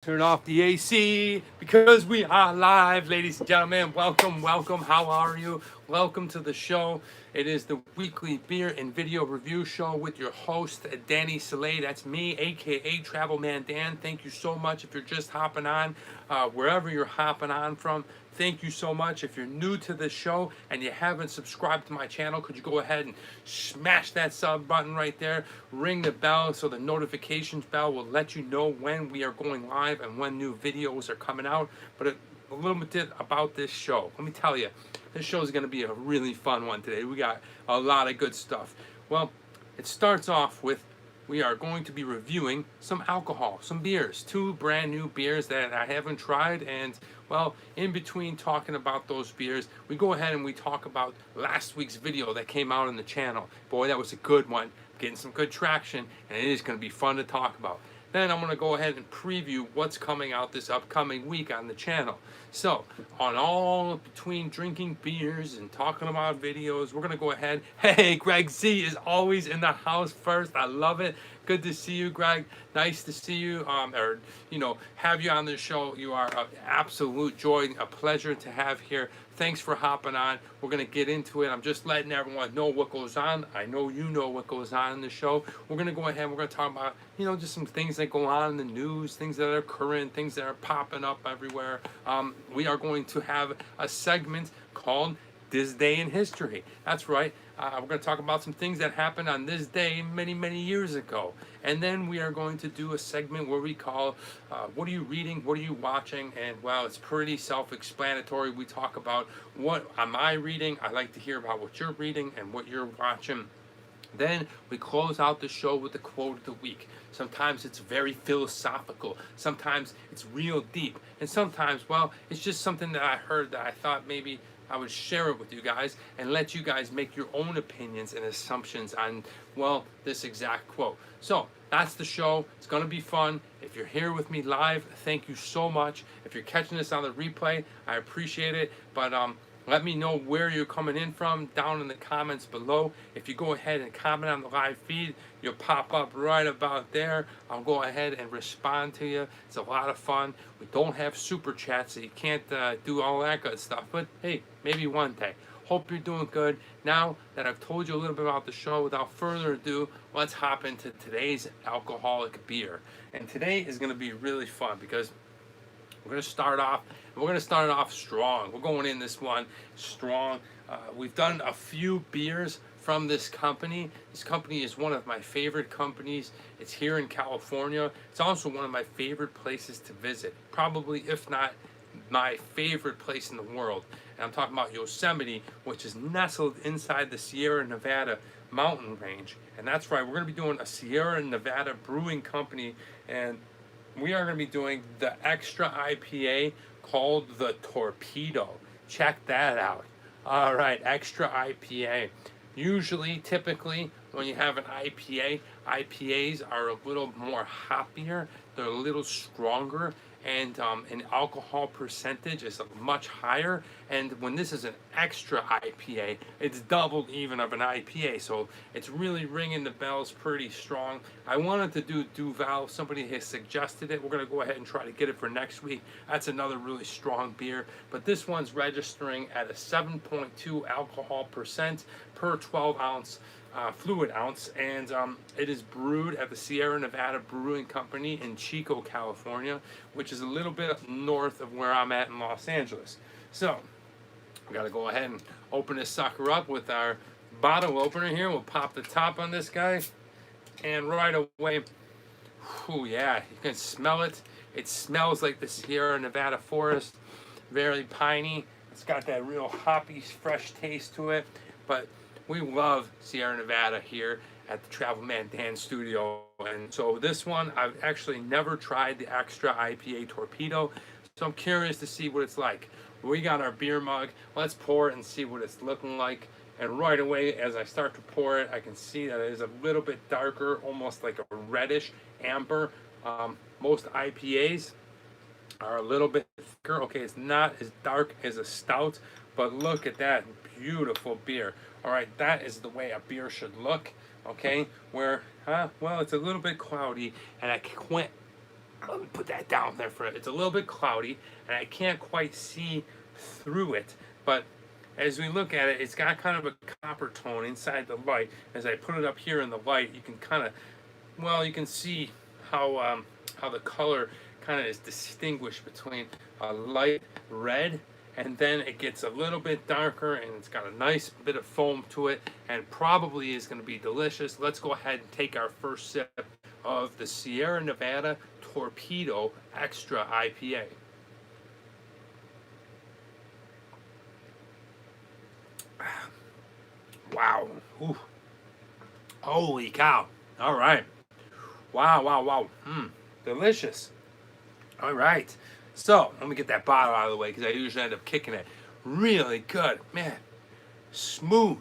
Turn off the AC because we are live, ladies and gentlemen. Welcome, welcome. How are you? Welcome to the show. It is the weekly beer and video review show with your host, Danny Salay. That's me, aka Travel Man Dan. Thank you so much if you're just hopping on, wherever you're hopping on from. Thank you so much. If you're new to this show and you haven't subscribed to my channel, could you go ahead and smash that sub button right there? Ring the bell so the notifications bell will let you know when we are going live and when new videos are coming out. But a little bit about this show. Let me tell you, this show is going to be a really fun one today. We got a lot of good stuff. Well, it starts off with we are going to be reviewing some alcohol, some beers, two brand new beers that I haven't tried. And well, in between talking about those beers, we go ahead and we talk about last week's video that came out on the channel. Boy, that was a good one, getting some good traction, and it is going to be fun to talk about. Then I'm going to go ahead and preview what's coming out this upcoming week on the channel. So, on all between drinking beers and talking about videos, we're going to go ahead. Hey, Greg Z is always in the house first. I love it. Good to see you, Greg. Nice to see you, have you on the show. You are an absolute joy, a pleasure to have here. Thanks for hopping on. We're going to get into it. I'm just letting everyone know what goes on. I know you know what goes on in the show. We're going to go ahead. We're going to talk about, just some things that go on in the news, things that are current, things that are popping up everywhere. We are going to have a segment called This Day in History. That's right. We're going to talk about some things that happened on this day many, many years ago. And then we are going to do a segment where we call, what are you reading? What are you watching? And well, it's pretty self-explanatory. We talk about what am I reading? I like to hear about what you're reading and what you're watching. Then we close out the show with the quote of the week. Sometimes it's very philosophical. Sometimes it's real deep. And sometimes, well, it's just something that I heard that I thought maybe I would share it with you guys and let you guys make your own opinions and assumptions on, well, this exact quote. So that's the show. It's going to be fun. If you're here with me live, thank you so much. If you're catching this on the replay, I appreciate it. But let me know where you're coming in from down in the comments below. If you go ahead and comment on the live feed, you'll pop up right about there. I'll go ahead and respond to you. It's a lot of fun. We don't have super chats, so you can't do all that good stuff. But hey, maybe one day. Hope you're doing good. Now that I've told you a little bit about the show, without further ado, let's hop into today's alcoholic beer. And today is going to be really fun because we're going to start off strong. We're going in this one strong. We've done a few beers from this company. This company is one of my favorite companies. It's here in California. It's also one of my favorite places to visit. Probably, if not my favorite place in the world. And I'm talking about Yosemite, which is nestled inside the Sierra Nevada mountain range. And that's right, we're going to be doing a Sierra Nevada brewing company, and we are going to be doing the extra IPA called the Torpedo. Check that out. All right, extra IPA. Usually, typically, when you have an IPA, IPAs are a little more hoppier. They're a little stronger, and an alcohol percentage is much higher. And when this is an extra IPA, it's doubled even of an IPA, so it's really ringing the bells pretty strong. I wanted to do Duval. Somebody has suggested it. We're going to go ahead and try to get it for next week. That's another really strong beer, but this one's registering at a 7.2 alcohol percent per 12 ounce fluid ounce, and it is brewed at the Sierra Nevada Brewing Company in Chico, California, which is a little bit north of where I'm at in Los Angeles. So we got to go ahead and open this sucker up with our bottle opener here. We'll pop the top on this guy, and right away, oh yeah, you can smell it. It smells like the Sierra Nevada forest, very piney. It's got that real hoppy, fresh taste to it, but we love Sierra Nevada here at the Travel Man Dan studio. And so this one, I've actually never tried the extra IPA Torpedo, so I'm curious to see what it's like. We got our beer mug. Let's pour it and see what it's looking like. And right away, as I start to pour it, I can see that it is a little bit darker, almost like a reddish amber. Most IPAs are a little bit thicker. Okay, it's not as dark as a stout, but look at that beautiful beer. All right, that is the way a beer should look. Okay, well, it's a little bit cloudy, and Let me put that down there for it. It's a little bit cloudy, and I can't quite see through it. But as we look at it, it's got kind of a copper tone inside the light. As I put it up here in the light, you can kind of, well, you can see how the color kind of is distinguished between a light red, and then it gets a little bit darker, and it's got a nice bit of foam to it, and probably is going to be delicious. Let's go ahead and take our first sip of the Sierra Nevada Torpedo Extra IPA. Wow. Ooh. Holy cow. All right. Wow, wow, wow. Delicious. All right. So, let me get that bottle out of the way because I usually end up kicking it. Really good. Man. Smooth.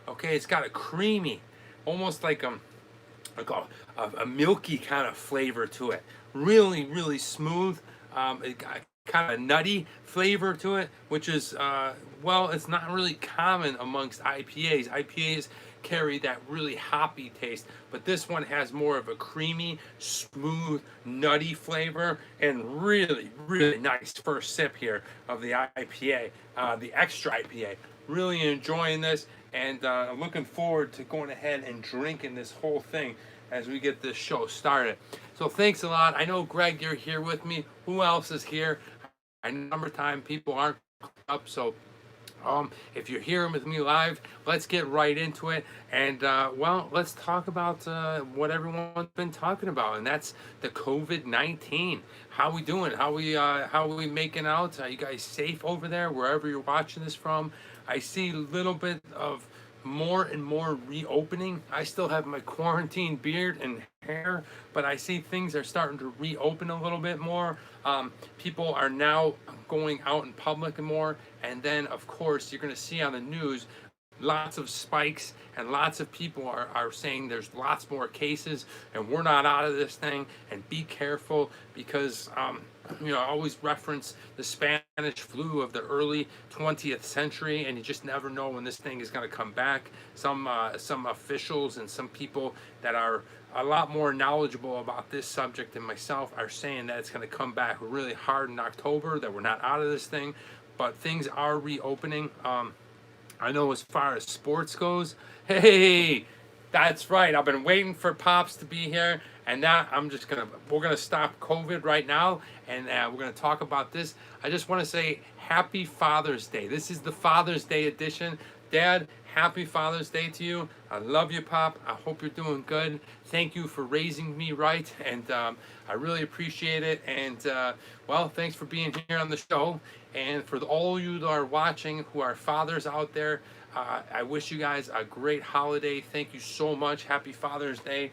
Okay, it's got a creamy, almost like a milky kind of flavor to it. Really, really smooth. It got kind of a nutty flavor to it, which is, well, it's not really common amongst IPAs. IPAs carry that really hoppy taste, but this one has more of a creamy, smooth, nutty flavor, and really, really nice first sip here of the IPA, the Extra IPA. Really enjoying this, and looking forward to going ahead and drinking this whole thing as we get this show started. So thanks a lot. I know, Greg, you're here with me. Who else is here? I know number of time people aren't up, so if you're here with me live, let's get right into it. And well, let's talk about what everyone's been talking about, and that's the COVID-19. How we doing? How we making out? Are you guys safe over there, wherever you're watching this from? I see a little bit of more and more reopening. I still have my quarantine beard and hair, but I see things are starting to reopen a little bit more. People are now going out in public more, and then of course you're going to see on the news lots of spikes, and lots of people are saying there's lots more cases and we're not out of this thing, and be careful because I always reference the Spanish flu of the early 20th century, and you just never know when this thing is going to come back. Some officials and some people that are a lot more knowledgeable about this subject than myself are saying that it's going to come back really hard in October, that we're not out of this thing, but things are reopening. I know as far as sports goes, hey, that's right. I've been waiting for Pops to be here, and now we're gonna stop COVID right now, and we're gonna talk about this. I just want to say Happy Father's Day. This is the Father's Day edition. Dad, happy Father's Day to you. I love you, Pop. I hope you're doing good. Thank you for raising me right, and I really appreciate it. And well, thanks for being here on the show. And for all you that are watching who are fathers out there, I wish you guys a great holiday. Thank you so much. Happy Father's Day.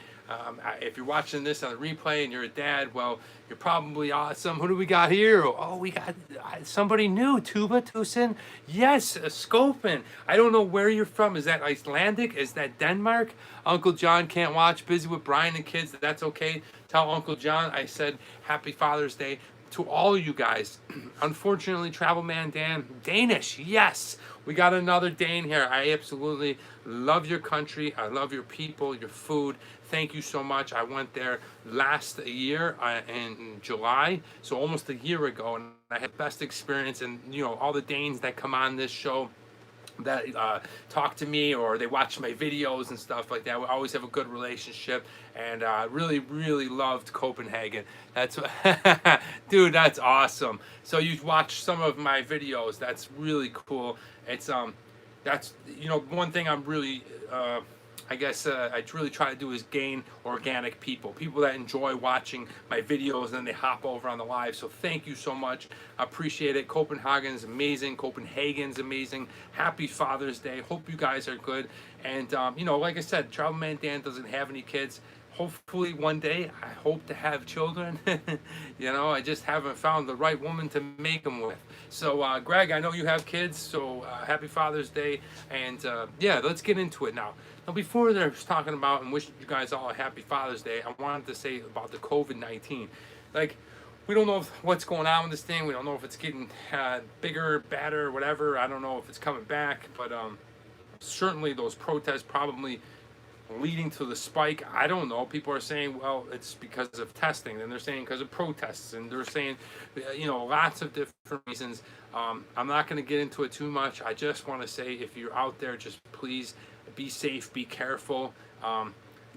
If you're watching this on the replay and you're a dad, well, you're probably awesome. Who do we got here? Oh, we got somebody new. Tuba Tucson. Yes, Scopen. I don't know where you're from. Is that Icelandic? Is that Denmark? Uncle John can't watch. Busy with Brian and kids. That's okay. Tell Uncle John I said Happy Father's Day to all you guys. Unfortunately, Travel Man Dan, Danish, yes, we got another Dane here. I absolutely love your country. I love your people, your food. Thank you so much. I went there last year in July, so almost a year ago, and I had the best experience. And all the Danes that come on this show that talk to me or they watch my videos and stuff like that, we always have a good relationship, and really, really loved Copenhagen. That's dude, that's awesome. So you watch some of my videos. That's really cool. It's that's one thing I'm really I guess I really try to do is gain organic people that enjoy watching my videos, and then they hop over on the live. So thank you so much. I appreciate it. Copenhagen's amazing. Copenhagen's amazing. Happy Father's Day. Hope you guys are good. And like I said, Travel Man Dan doesn't have any kids. Hopefully one day I hope to have children. I just haven't found the right woman to make them with. So Greg, I know you have kids, so happy Father's Day. And yeah, let's get into it now. Now, before they're talking about and wishing you guys all a happy Father's Day, I wanted to say about the COVID-19. Like, we don't know what's going on with this thing. We don't know if it's getting bigger, badder, whatever. I don't know if it's coming back, but certainly those protests probably leading to the spike. I don't know. People are saying, well, it's because of testing. Then they're saying because of protests. And they're saying, lots of different reasons. I'm not going to get into it too much. I just want to say, if you're out there, just please be safe, be careful.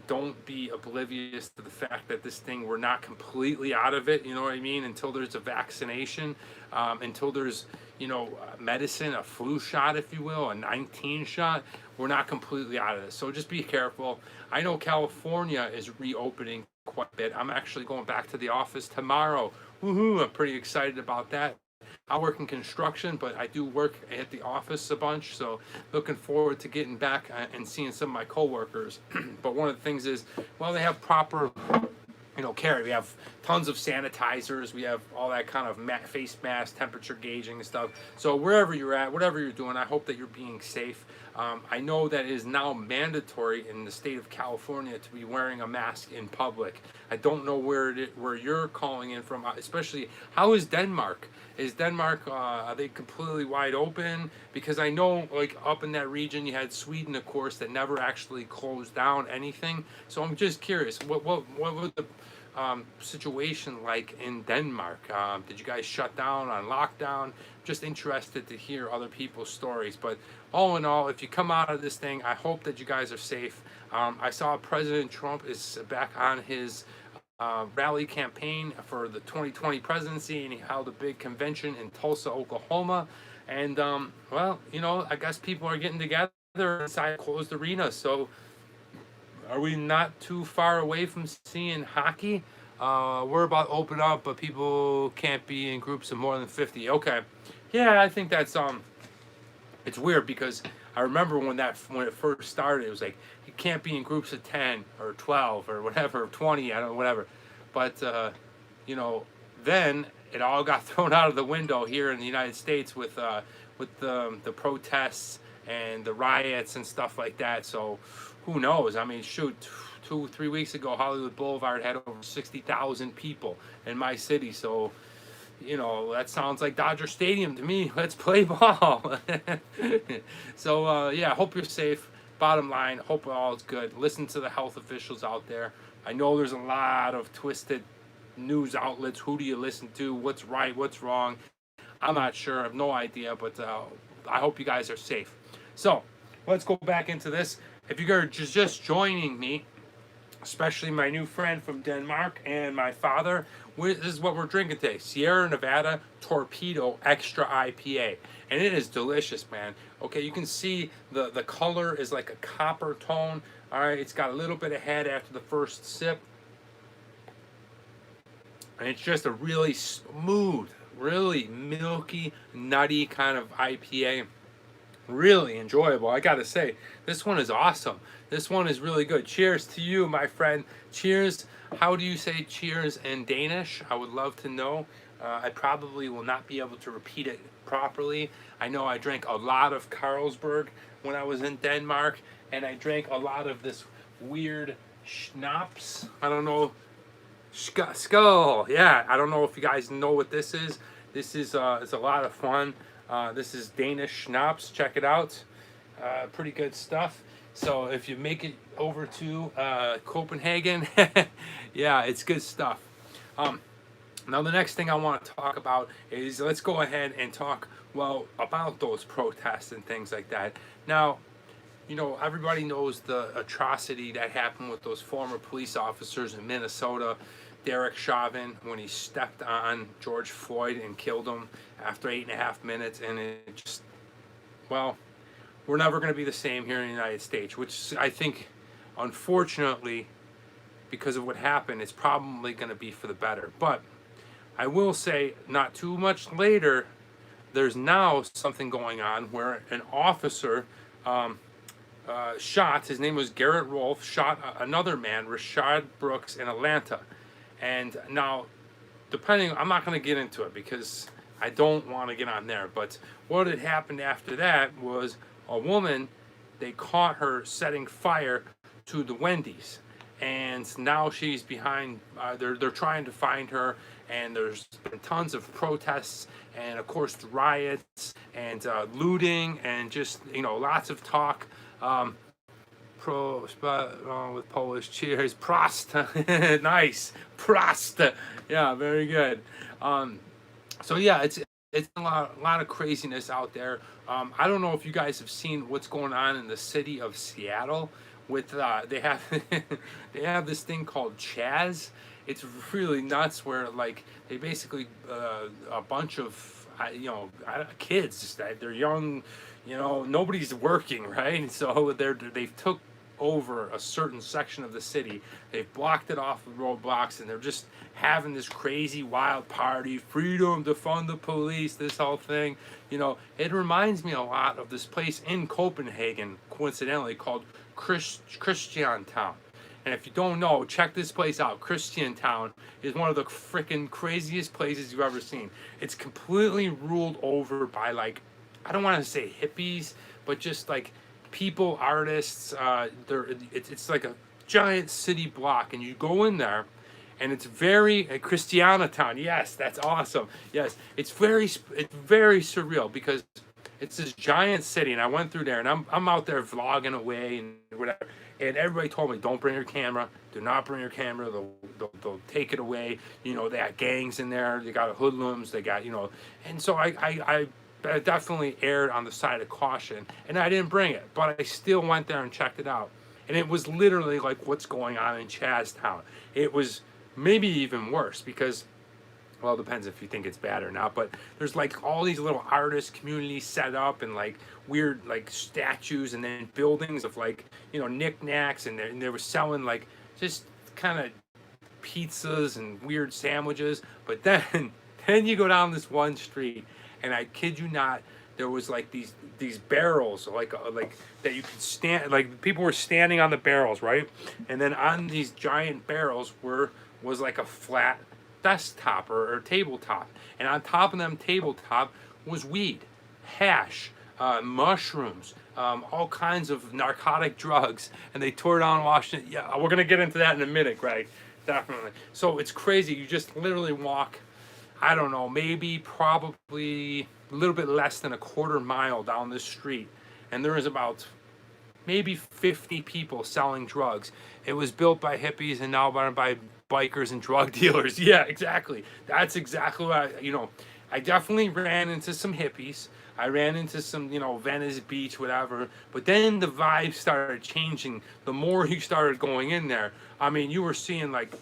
Don't be oblivious to the fact that this thing, we're not completely out of it, you know what I mean, until there's a vaccination, until there's, medicine, a flu shot, if you will, a 19 shot. We're not completely out of this. So just be careful. I know California is reopening quite a bit. I'm actually going back to the office tomorrow. Woohoo, I'm pretty excited about that. I work in construction, but I do work at the office a bunch, so looking forward to getting back and seeing some of my coworkers. But one of the things is, well, they have proper, care. We have tons of sanitizers. We have all that kind of face mask, temperature gauging and stuff. So wherever you're at, whatever you're doing, I hope that you're being safe. I know that it is now mandatory in the state of California to be wearing a mask in public. I don't know where you're calling in from, especially how is Denmark? Is Denmark, are they completely wide open? Because I know, like, up in that region, you had Sweden, of course, that never actually closed down anything. So I'm just curious, what was the situation like in Denmark? Did you guys shut down on lockdown? Just interested to hear other people's stories. But all in all, if you come out of this thing, I hope that you guys are safe. I saw President Trump is back on his rally campaign for the 2020 presidency, and he held a big convention in Tulsa, Oklahoma. And well, I guess people are getting together inside closed arenas. So are we not too far away from seeing hockey? We're about to open up, but people can't be in groups of more than 50. Okay, yeah, I think that's it's weird, because I remember when it first started, it was like you can't be in groups of 10 or 12 or whatever, 20, I don't know, whatever. But then it all got thrown out of the window here in the United States with the protests and the riots and stuff like that. So who knows? I mean, shoot, 2-3 weeks ago, Hollywood Boulevard had over 60,000 people in my city. So that sounds like Dodger Stadium to me. Let's play ball. So yeah, hope you're safe. Bottom line, hope all is good. Listen to the health officials out there. I know there's a lot of twisted news outlets. Who do you listen to? What's right? What's wrong? I'm not sure. I have no idea, but I hope you guys are safe. So let's go back into this. If you're just joining me, especially my new friend from Denmark and my father, this is what we're drinking today: Sierra Nevada Torpedo Extra IPA. And it is delicious, man. Okay, you can see the color is like a copper tone. All right, it's got a little bit of head after the first sip. And it's just a really smooth, really milky, nutty kind of IPA. Really enjoyable. I gotta say, this one is awesome. This one is really good. Cheers to you, my friend. Cheers. How do you say cheers in Danish? I would love to know. I probably will not be able to repeat it properly. I know I drank a lot of Carlsberg when I was in Denmark, and I drank a lot of this weird schnapps. I don't know. Skull. Yeah, I don't know if you guys know what this is. This is it's a lot of fun. This is Danish schnapps. Check it out. Pretty good stuff. So if you make it over to Copenhagen, yeah, it's good stuff. Now the next thing I want to talk about is, let's go ahead and talk, well, about those protests and things like that. Now, everybody knows the atrocity that happened with those former police officers in Minnesota. Derek Chauvin, when he stepped on George Floyd and killed him after 8.5 minutes. And it just, well, we're never going to be the same here in the United States, which I think, unfortunately, because of what happened, it's probably going to be for the better. But I will say, not too much later, there's now something going on where an officer shot, his name was Garrett Rolfe, shot another man, Rashad Brooks, in Atlanta. And now, I'm not going to get into it because I don't want to get on there, but what had happened after that was a woman, they caught her setting fire to the Wendy's. And now she's behind, they're trying to find her, and there's been tons of protests, and of course riots, and looting, and just, lots of talk. pro spot with Polish cheers. Prost. Nice. Prost. Yeah, very good. So yeah, it's a lot of craziness out there. I don't know if you guys have seen what's going on in the city of Seattle with they have they have this thing called Chaz. It's really nuts where like they basically a bunch of kids that they're young, nobody's working, right? So they've took over a certain section of the city. They've blocked it off with roadblocks, and they're just having this crazy wild party, freedom to fund the police, this whole thing. It reminds me a lot of this place in Copenhagen, coincidentally, called Christiantown. And if you don't know, check this place out. Christiantown is one of the freaking craziest places you've ever seen. It's completely ruled over by, like, I don't want to say hippies, but just like people, artists. It's like a giant city block, and you go in there, and it's very Christianatown. Yes, that's awesome. Yes, it's very surreal because it's this giant city, and I went through there, and I'm out there vlogging away and whatever. And everybody told me, don't bring your camera. Do not bring your camera. They'll take it away. They got gangs in there. They got hoodlums. They got, And so I definitely erred on the side of caution. And I didn't bring it. But I still went there and checked it out. And it was literally like what's going on in Chaztown. It was maybe even worse because, well, it depends if you think it's bad or not, but there's like all these little artist communities set up and like weird like statues and then buildings of like, knickknacks, and they were selling like just kind of pizzas and weird sandwiches. But then you go down this one street, and I kid you not, there was like these barrels like that you could stand, like people were standing on the barrels, right? And then on these giant barrels was like a flat desktop or tabletop, and on top of them tabletop was weed, hash, mushrooms, all kinds of narcotic drugs, and they tore down Washington. Yeah, we're gonna get into that in a minute, Greg. Definitely. So it's crazy. You just literally walk, I don't know, maybe probably a little bit less than a quarter mile down this street, and there is about maybe 50 people selling drugs. It was built by hippies and now by bikers and drug dealers. Yeah, exactly. That's exactly what I definitely ran into some hippies. I ran into some, Venice Beach, whatever. But then the vibe started changing the more you started going in there. I mean, you were seeing like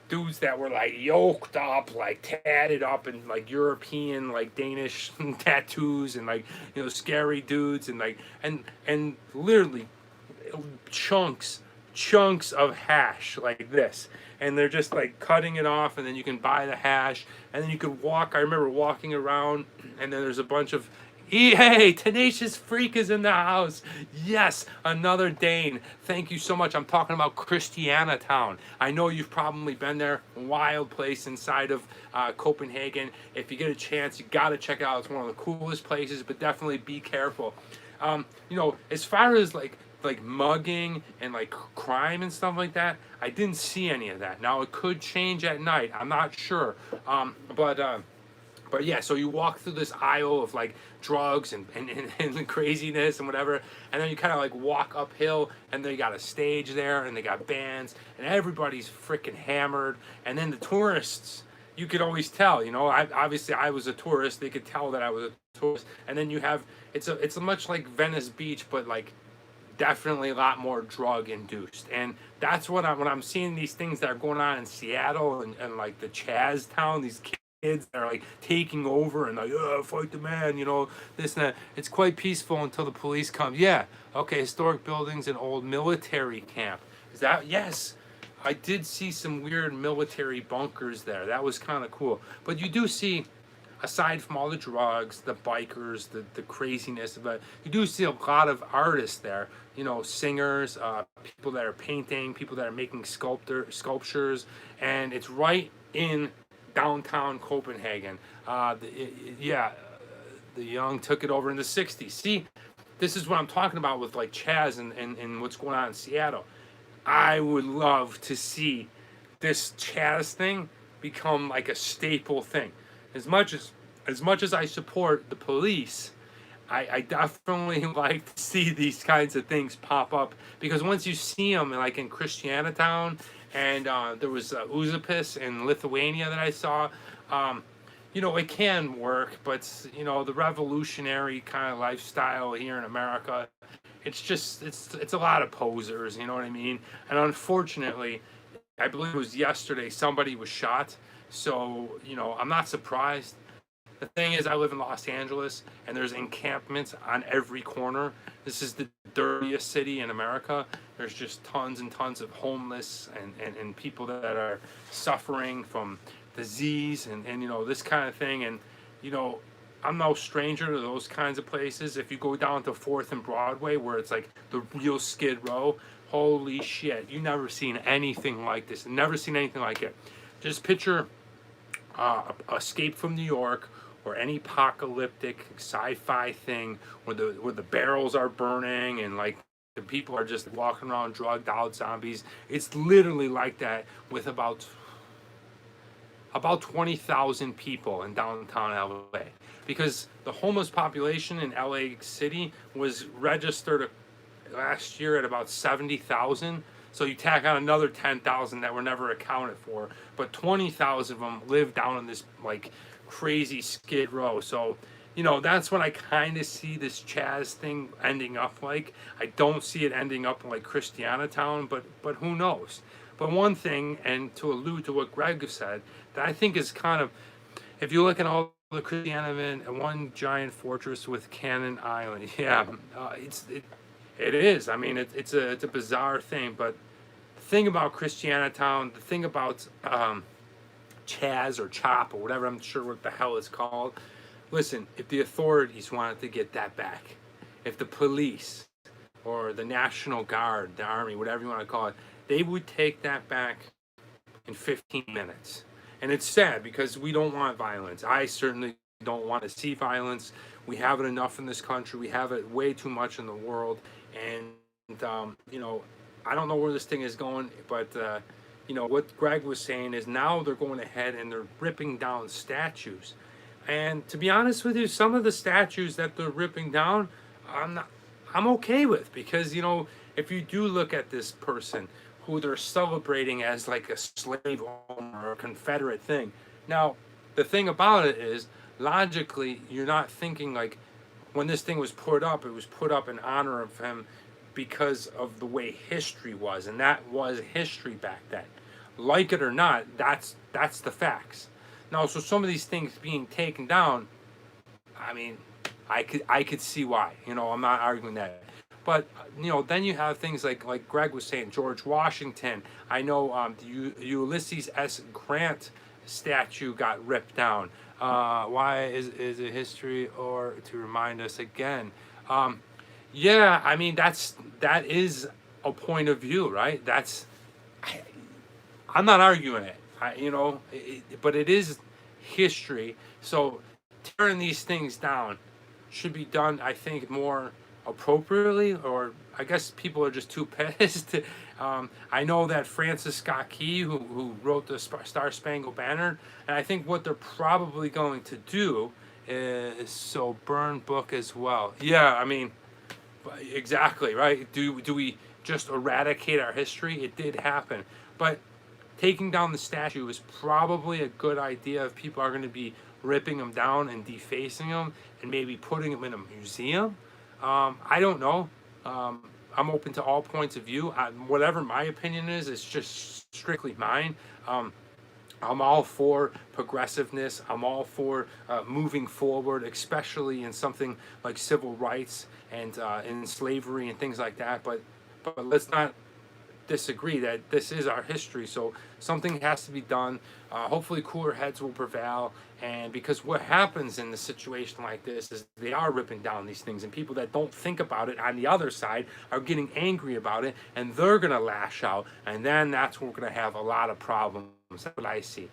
dudes that were like yoked up, like tatted up, and like European, like Danish tattoos, and like scary dudes, and like and literally chunks of hash like this, and they're just like cutting it off, and then you can buy the hash, and then you could walk. I remember walking around, and then there's a bunch of hey, Tenacious Freak is in the house. Yes, another Dane. Thank you so much. I'm talking about Christianatown. I know you've probably been there. Wild place inside of Copenhagen. If you get a chance, you got to check it out. It's one of the coolest places, but definitely be careful. As far as like mugging and like crime and stuff like that, I didn't see any of that. Now it could change at night. I'm not sure. But yeah, so you walk through this aisle of like drugs and craziness and whatever, and then you kind of like walk uphill, and they got a stage there, and they got bands, and everybody's freaking hammered. And then the tourists, you could always tell, obviously I was a tourist, they could tell that I was a tourist. And then you have, it's a much like Venice Beach, but like definitely a lot more drug induced. And that's when I'm seeing these things that are going on in Seattle and like the Chaztown, these kids that are like taking over and like, fight the man, this and that. It's quite peaceful until the police come. Yeah, okay, historic buildings and old military camp. Is that? Yes, I did see some weird military bunkers there. That was kind of cool. But you do see, aside from all the drugs, the bikers, the craziness of it, you do see a lot of artists there. Singers, people that are painting, people that are making sculptures, and it's right in downtown Copenhagen. The young took it over in the 60s. See, this is what I'm talking about with like Chaz and what's going on in Seattle. I would love to see this Chaz thing become like a staple thing. As much as I support the police, I definitely like to see these kinds of things pop up, because once you see them, like in Christianatown, and there was Uzupis in Lithuania that I saw. It can work, but the revolutionary kind of lifestyle here in America, it's a lot of posers. You know what I mean? And unfortunately, I believe it was yesterday somebody was shot. So I'm not surprised. The thing is, I live in Los Angeles, and there's encampments on every corner. This is the dirtiest city in America. There's just tons and tons of homeless and people that are suffering from disease and this kind of thing. And, I'm no stranger to those kinds of places. If you go down to 4th and Broadway, where it's like the real Skid Row, holy shit, you never seen anything like this. Never seen anything like it. Just picture Escape from New York, or any apocalyptic sci-fi thing where the barrels are burning and like the people are just walking around drugged out zombies. It's literally like that, with about 20,000 people in downtown LA, because the homeless population in LA City was registered last year at about 70,000. So you tack on another 10,000 that were never accounted for, but 20,000 of them live down in this like crazy Skid Row. So that's what I kind of see this Chaz thing ending up like. I don't see it ending up like Christianatown, but who knows. But one thing, and to allude to what Greg said, that I think is kind of, if you look at all the Christianity and one giant fortress with Cannon Island, yeah, it is. I mean, it's a bizarre thing. But the thing about Christianatown, the thing about Chaz or Chop or whatever, I'm sure what the hell it's called. Listen, if the authorities wanted to get that back, if the police or the National Guard, the Army, whatever you want to call it, they would take that back in 15 minutes. And it's sad, because we don't want violence. I certainly don't want to see violence. We have it enough in this country. We have it way too much in the world. And, I don't know where this thing is going, but, what Greg was saying is now they're going ahead and they're ripping down statues. And to be honest with you, some of the statues that they're ripping down, I'm okay with, because, if you do look at this person who they're celebrating as like a slave owner or a Confederate thing. Now, the thing about it is, logically, you're not thinking like, when this thing was put up, it was put up in honor of him because of the way history was, and that was history back then. Like it or not, that's the facts. Now, so some of these things being taken down, I mean, I could see why. I'm not arguing that. But then you have things like Greg was saying, George Washington. I know the Ulysses S. Grant statue got ripped down. Why is it history, or to remind us again? Yeah, I mean that is a point of view, right? I'm not arguing it. But it is history. So tearing these things down should be done, I think, more appropriately, or I guess people are just too pissed. I know that Francis Scott Key, who wrote the Star Spangled Banner, and I think what they're probably going to do is burn book as well. Yeah, I mean, exactly, right? Do we just eradicate our history? It did happen, but taking down the statue is probably a good idea if people are going to be ripping them down and defacing them and maybe putting them in a museum. I don't know. I'm open to all points of view. Whatever my opinion is, it's just strictly mine. I'm all for progressiveness. I'm all for moving forward, especially in something like civil rights and in slavery and things like that. But let's not disagree that this is our history. So something has to be done. Hopefully cooler heads will prevail. And because what happens in a situation like this is they are ripping down these things, and people that don't think about it on the other side are getting angry about it, and they're going to lash out. And then that's when we're going to have a lot of problems. That's what I see.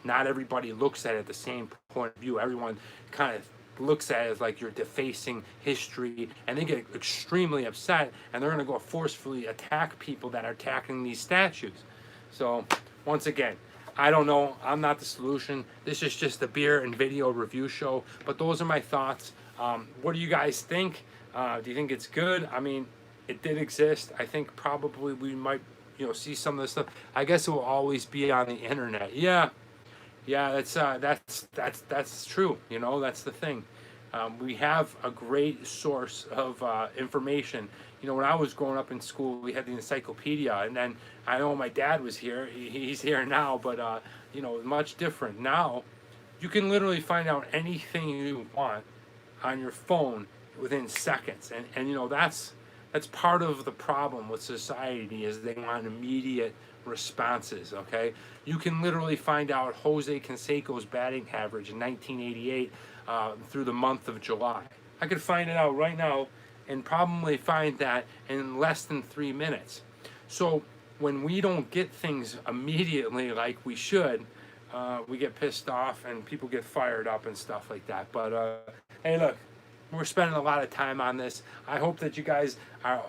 Not everybody looks at it the same point of view. Everyone kind of looks at it as like you're defacing history, and they get extremely upset, and they're going to go forcefully attack people that are attacking these statues. So once again, I don't know. I'm not the solution. This is just a beer and video review show, but those are my thoughts. What do you guys think? Do you think it's good? I mean, it did exist. I think probably we might, see some of this stuff. I guess it will always be on the internet. Yeah, yeah, that's true. That's the thing. We have a great source of information. When I was growing up in school, we had the encyclopedia, and then I know my dad was here. He's here now, but much different now. You can literally find out anything you want on your phone within seconds, and that's part of the problem with society is they want immediate responses. Okay, you can literally find out Jose Canseco's batting average in 1988 through the month of July. I could find it out right now and probably find that in less than 3 minutes. So when we don't get things immediately like we should, we get pissed off and people get fired up and stuff like that. But hey, look, we're spending a lot of time on this. I hope that you guys are,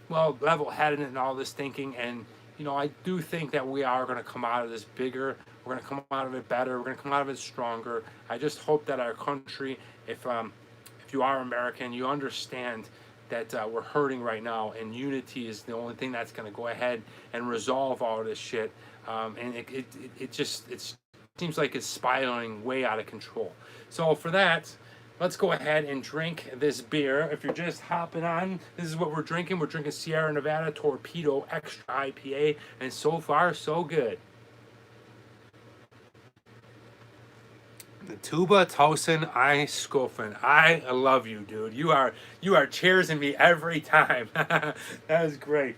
level-headed in all this thinking. And, I do think that we are going to come out of this bigger. We're going to come out of it better. We're going to come out of it stronger. I just hope that our country, if you are American, you understand that we're hurting right now, and unity is the only thing that's going to go ahead and resolve all of this shit. And it seems like it's spiraling way out of control. So for that, let's go ahead and drink this beer. If you're just hopping on, this is what we're drinking. We're drinking Sierra Nevada Torpedo Extra IPA, and so far, so good. The Tuba Tosin Eisskofen. I love you, dude. You are cheersing me every time. That is great.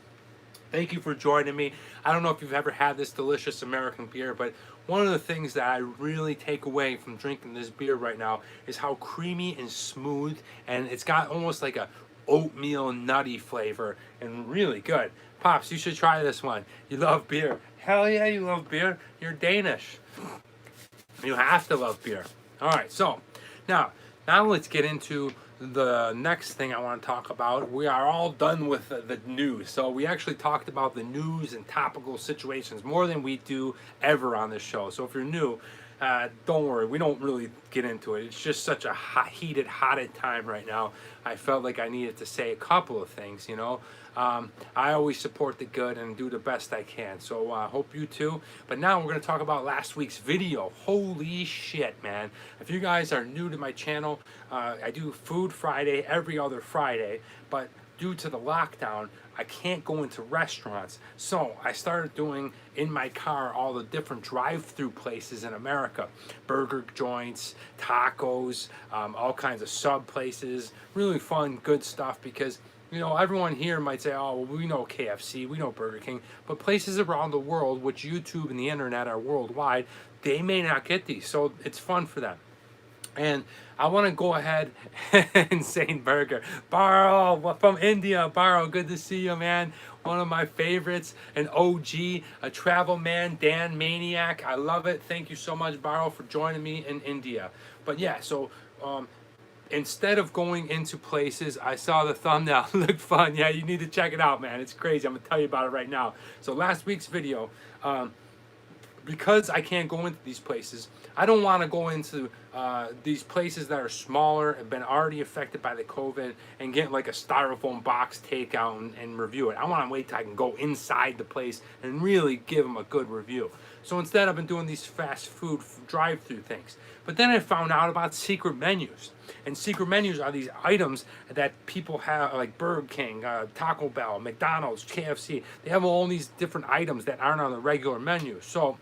Thank you for joining me. I don't know if you've ever had this delicious American beer, but one of the things that I really take away from drinking this beer right now is how creamy and smooth, and it's got almost like a oatmeal nutty flavor and really good. Pops, you should try this one. You love beer. Hell yeah, you love beer. You're Danish. You have to love beer. All right, so now let's get into the next thing I want to talk about. We are all done with the news. So we actually talked about the news and topical situations more than we do ever on this show. So if you're new, don't worry, we don't really get into it. It's just such a heated time right now. I felt like I needed to say a couple of things, I always support the good and do the best I can. So I hope you too. But now we're going to talk about last week's video. Holy shit, man. If you guys are new to my channel, I do Food Friday every other Friday. But due to the lockdown, I can't go into restaurants. So I started doing in my car all the different drive-through places in America. Burger joints, tacos, all kinds of sub places. Really fun, good stuff because everyone here might say, oh, well, we know KFC, we know Burger King, but places around the world, which YouTube and the internet are worldwide, they may not get these. So it's fun for them. And I want to go ahead Insane Burger. Baro from India. Baro, good to see you, man. One of my favorites, an OG, a travel man, Dan Maniac. I love it. Thank you so much, Baro, for joining me in India. But yeah, so instead of going into places, I saw the thumbnail. Looked fun. Yeah, you need to check it out, man. It's crazy. I'm going to tell you about it right now. So last week's video, because I can't go into these places, I don't want to go into these places that are smaller and been already affected by the COVID and get like a styrofoam box takeout and review it. I want to wait till I can go inside the place and really give them a good review. So instead, I've been doing these fast food drive-through things. But then I found out about secret menus. And secret menus are these items that people have, like Burger King, Taco Bell, McDonald's, KFC. They have all these different items that aren't on the regular menu. So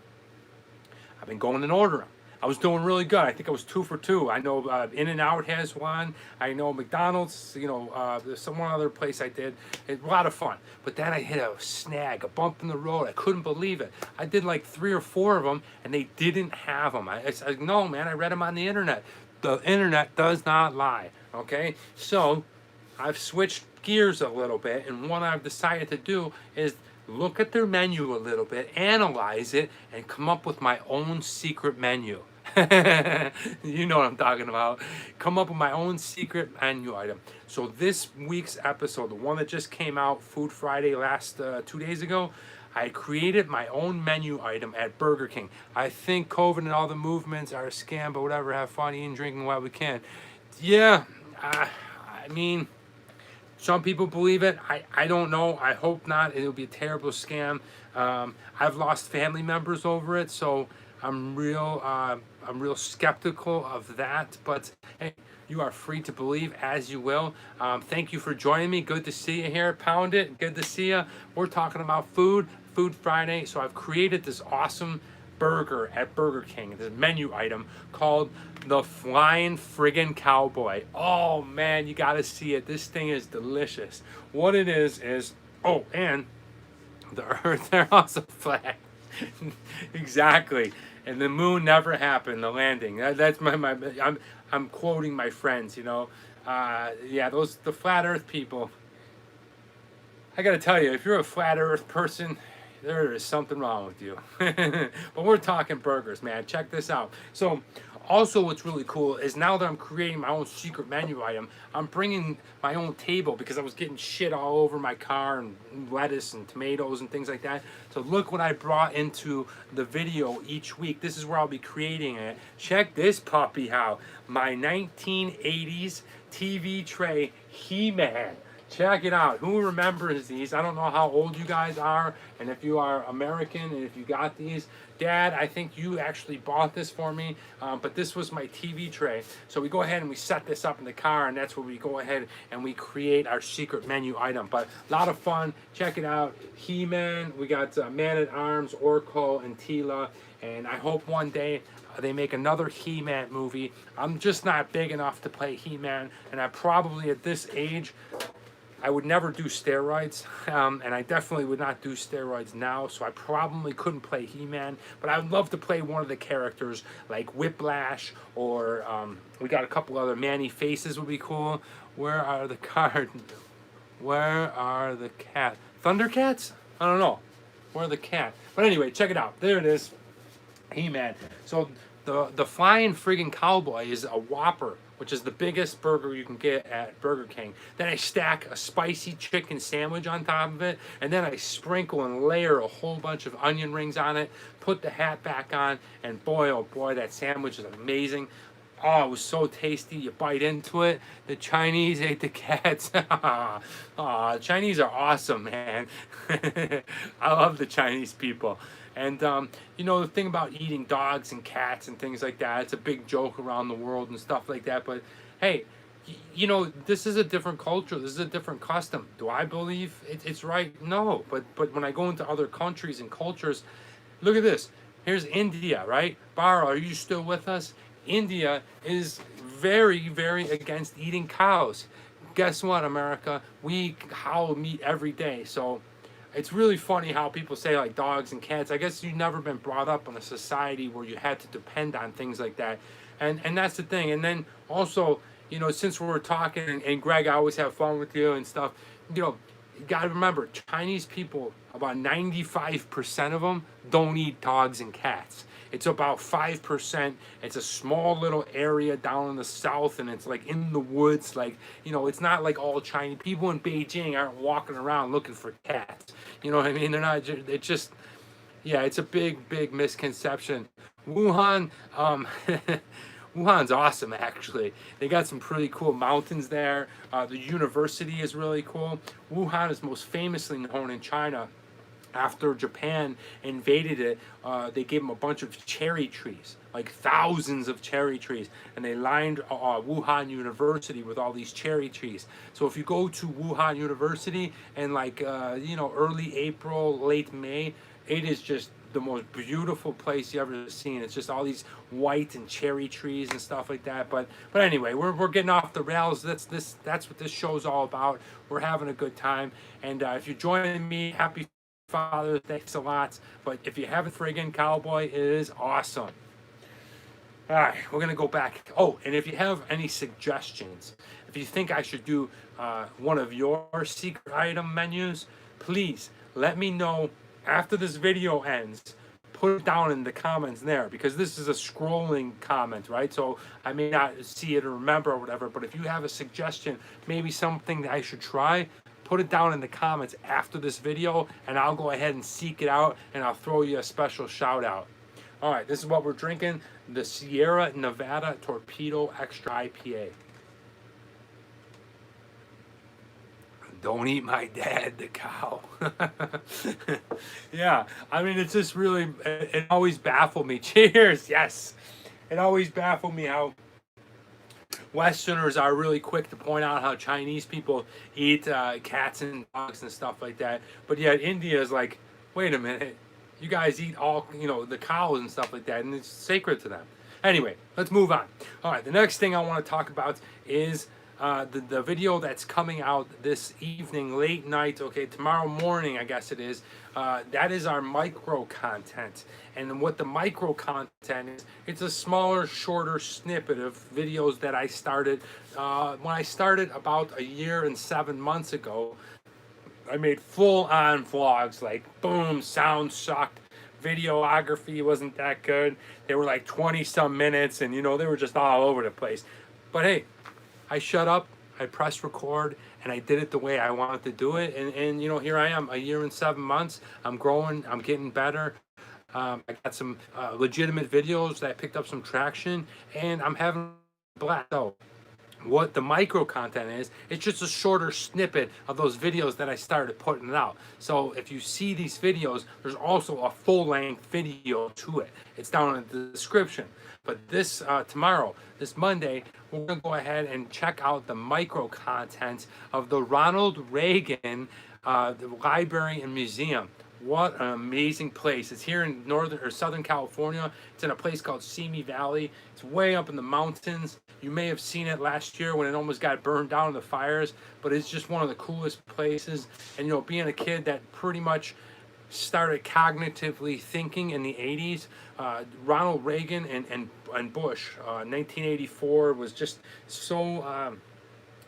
I've been going and ordering them. I was doing really good. I think I was 2 for 2. I know In-N-Out has one. I know McDonald's, there's some one other place I did. It's a lot of fun. But then I hit a snag, a bump in the road. I couldn't believe it. I did like 3 or 4 of them, and they didn't have them. I said, no, man, I read them on the internet. The internet does not lie, okay? So I've switched gears a little bit, and what I've decided to do is look at their menu a little bit, analyze it, and come up with my own secret menu. You know what I'm talking about. Come up with my own secret menu item. So this week's episode, the one that just came out, Food Friday last 2 days ago, I created my own menu item at Burger King. I think COVID and all the movements are a scam, but whatever, have fun eating, drinking while we can. Yeah, I mean, some people believe it. I don't know. I hope not. It'll be a terrible scam. I've lost family members over it, so I'm real skeptical of that. But hey, you are free to believe as you will. Thank you for joining me. Good to see you here. Pound it. Good to see you. We're talking about Food Friday. So I've created this awesome burger at Burger King, this menu item called the Flying Friggin' Cowboy. Oh man, you gotta see it. This thing is delicious. What it is, oh, and the Earth there also flat. Exactly. And the moon never happened, the landing. That's my I'm quoting my friends, you know. Yeah, the flat Earth people. I gotta tell you, if you're a flat Earth person, there is something wrong with you. But we're talking burgers, man. Check this out. So, also, what's really cool is now that I'm creating my own secret menu item, I'm bringing my own table because I was getting shit all over my car and lettuce and tomatoes and things like that. So, look what I brought into the video each week. This is where I'll be creating it. Check this puppy out. My 1980s TV tray He-Man. Check it out. Who remembers these? I don't know how old you guys are, and if you are American, and if you got these. Dad, I think you actually bought this for me, but this was my TV tray. So we go ahead and we set this up in the car, and that's where we go ahead and we create our secret menu item. But a lot of fun. Check it out. He-Man. We got Man-at-Arms, Orko, and Tila. And I hope one day they make another He-Man movie. I'm just not big enough to play He-Man, and I probably at this age, I would never do steroids, and I definitely would not do steroids now, so I probably couldn't play He-Man, but I would love to play one of the characters, like Whiplash, or we got a couple other Manny Faces would be cool. Where are the cards? Where are the cat? Thundercats? I don't know. Where are the cat? But anyway, check it out. There it is. He-Man. So the Flying Friggin' Cowboy is a Whopper, which is the biggest burger you can get at Burger King. Then I stack a spicy chicken sandwich on top of it, and then I sprinkle and layer a whole bunch of onion rings on it, put the hat back on, and boy, oh boy, that sandwich is amazing. Oh, it was so tasty. You bite into it. The Chinese ate the cats. Oh, Chinese are awesome, man. I love the Chinese people. And, you know, the thing about eating dogs and cats and things like that, it's a big joke around the world and stuff like that. But, hey, you know, this is a different culture. This is a different custom. Do I believe it's right? No. But when I go into other countries and cultures, look at this. Here's India, right? Bara, are you still with us? India is very, very against eating cows. Guess what, America? We eat cow meat every day. So it's really funny how people say like dogs and cats. I guess you've never been brought up in a society where you had to depend on things like that. And that's the thing. And then also, you know, since we're talking, and Greg, I always have fun with you and stuff, you know, you got to remember, Chinese people, about 95% of them don't eat dogs and cats. It's about 5%. It's a small little area down in the south, and it's like in the woods. Like, you know, it's not like all Chinese people in Beijing aren't walking around looking for cats. You know what I mean? They're not. It's just, yeah, it's a big, big misconception. Wuhan, Wuhan's awesome, actually. They got some pretty cool mountains there. The university is really cool. Wuhan is most famously known in China. After Japan invaded it, they gave them a bunch of cherry trees, like thousands of cherry trees, and they lined Wuhan University with all these cherry trees. So if you go to Wuhan University in like you know, early April, late May, it is just the most beautiful place you ever seen. It's just all these white and cherry trees and stuff like that. But anyway, we're getting off the rails. That's what this show's all about. We're having a good time, and if you're joining me, happy Father, thanks a lot. But if you haven't, friggin' Cowboy, it is awesome. All right, we're gonna go back. Oh, and if you have any suggestions, if you think I should do one of your secret item menus, please let me know after this video ends. Put it down in the comments there, because this is a scrolling comment, right? So I may not see it or remember or whatever, but if you have a suggestion, maybe something that I should try, put it down in the comments after this video, and I'll go ahead and seek it out, and I'll throw you a special shout out. All right, this is what we're drinking, the Sierra Nevada Torpedo Extra IPA. Don't eat my dad, the cow. Yeah, I mean, it's just really, it always baffled me. Cheers, yes. It always baffled me how Westerners are really quick to point out how Chinese people eat cats and dogs and stuff like that. But yet India is like, wait a minute, you guys eat all, the cows and stuff like that, and it's sacred to them. Anyway, let's move on. All right, the next thing I want to talk about is the video that's coming out this evening, late night, okay, tomorrow morning, I guess it is. That is our micro content. And what the micro content is, it's a smaller, shorter snippet of videos that I started when I started about a year and 7 months ago. I made full-on vlogs, like boom, sound sucked, videography wasn't that good. They were like 20 some minutes, and they were just all over the place. But hey, I shut up, I pressed record, and I did it the way I wanted to do it. And here I am, a year and 7 months. I'm growing, I'm getting better. I got some legitimate videos that picked up some traction, and I'm having a blast. So what the micro content is, it's just a shorter snippet of those videos that I started putting out. So if you see these videos, there's also a full-length video to it. It's down in the description. But this tomorrow, this Monday, we're gonna go ahead and check out the micro content of the Ronald Reagan the Library and Museum. What an amazing place. It's here in northern or southern California. It's in a place called Simi Valley. It's way up in the mountains. You may have seen it last year when it almost got burned down in the fires, but it's just one of the coolest places. And being a kid that pretty much started cognitively thinking in the 80s, Ronald Reagan and Bush, 1984 was just so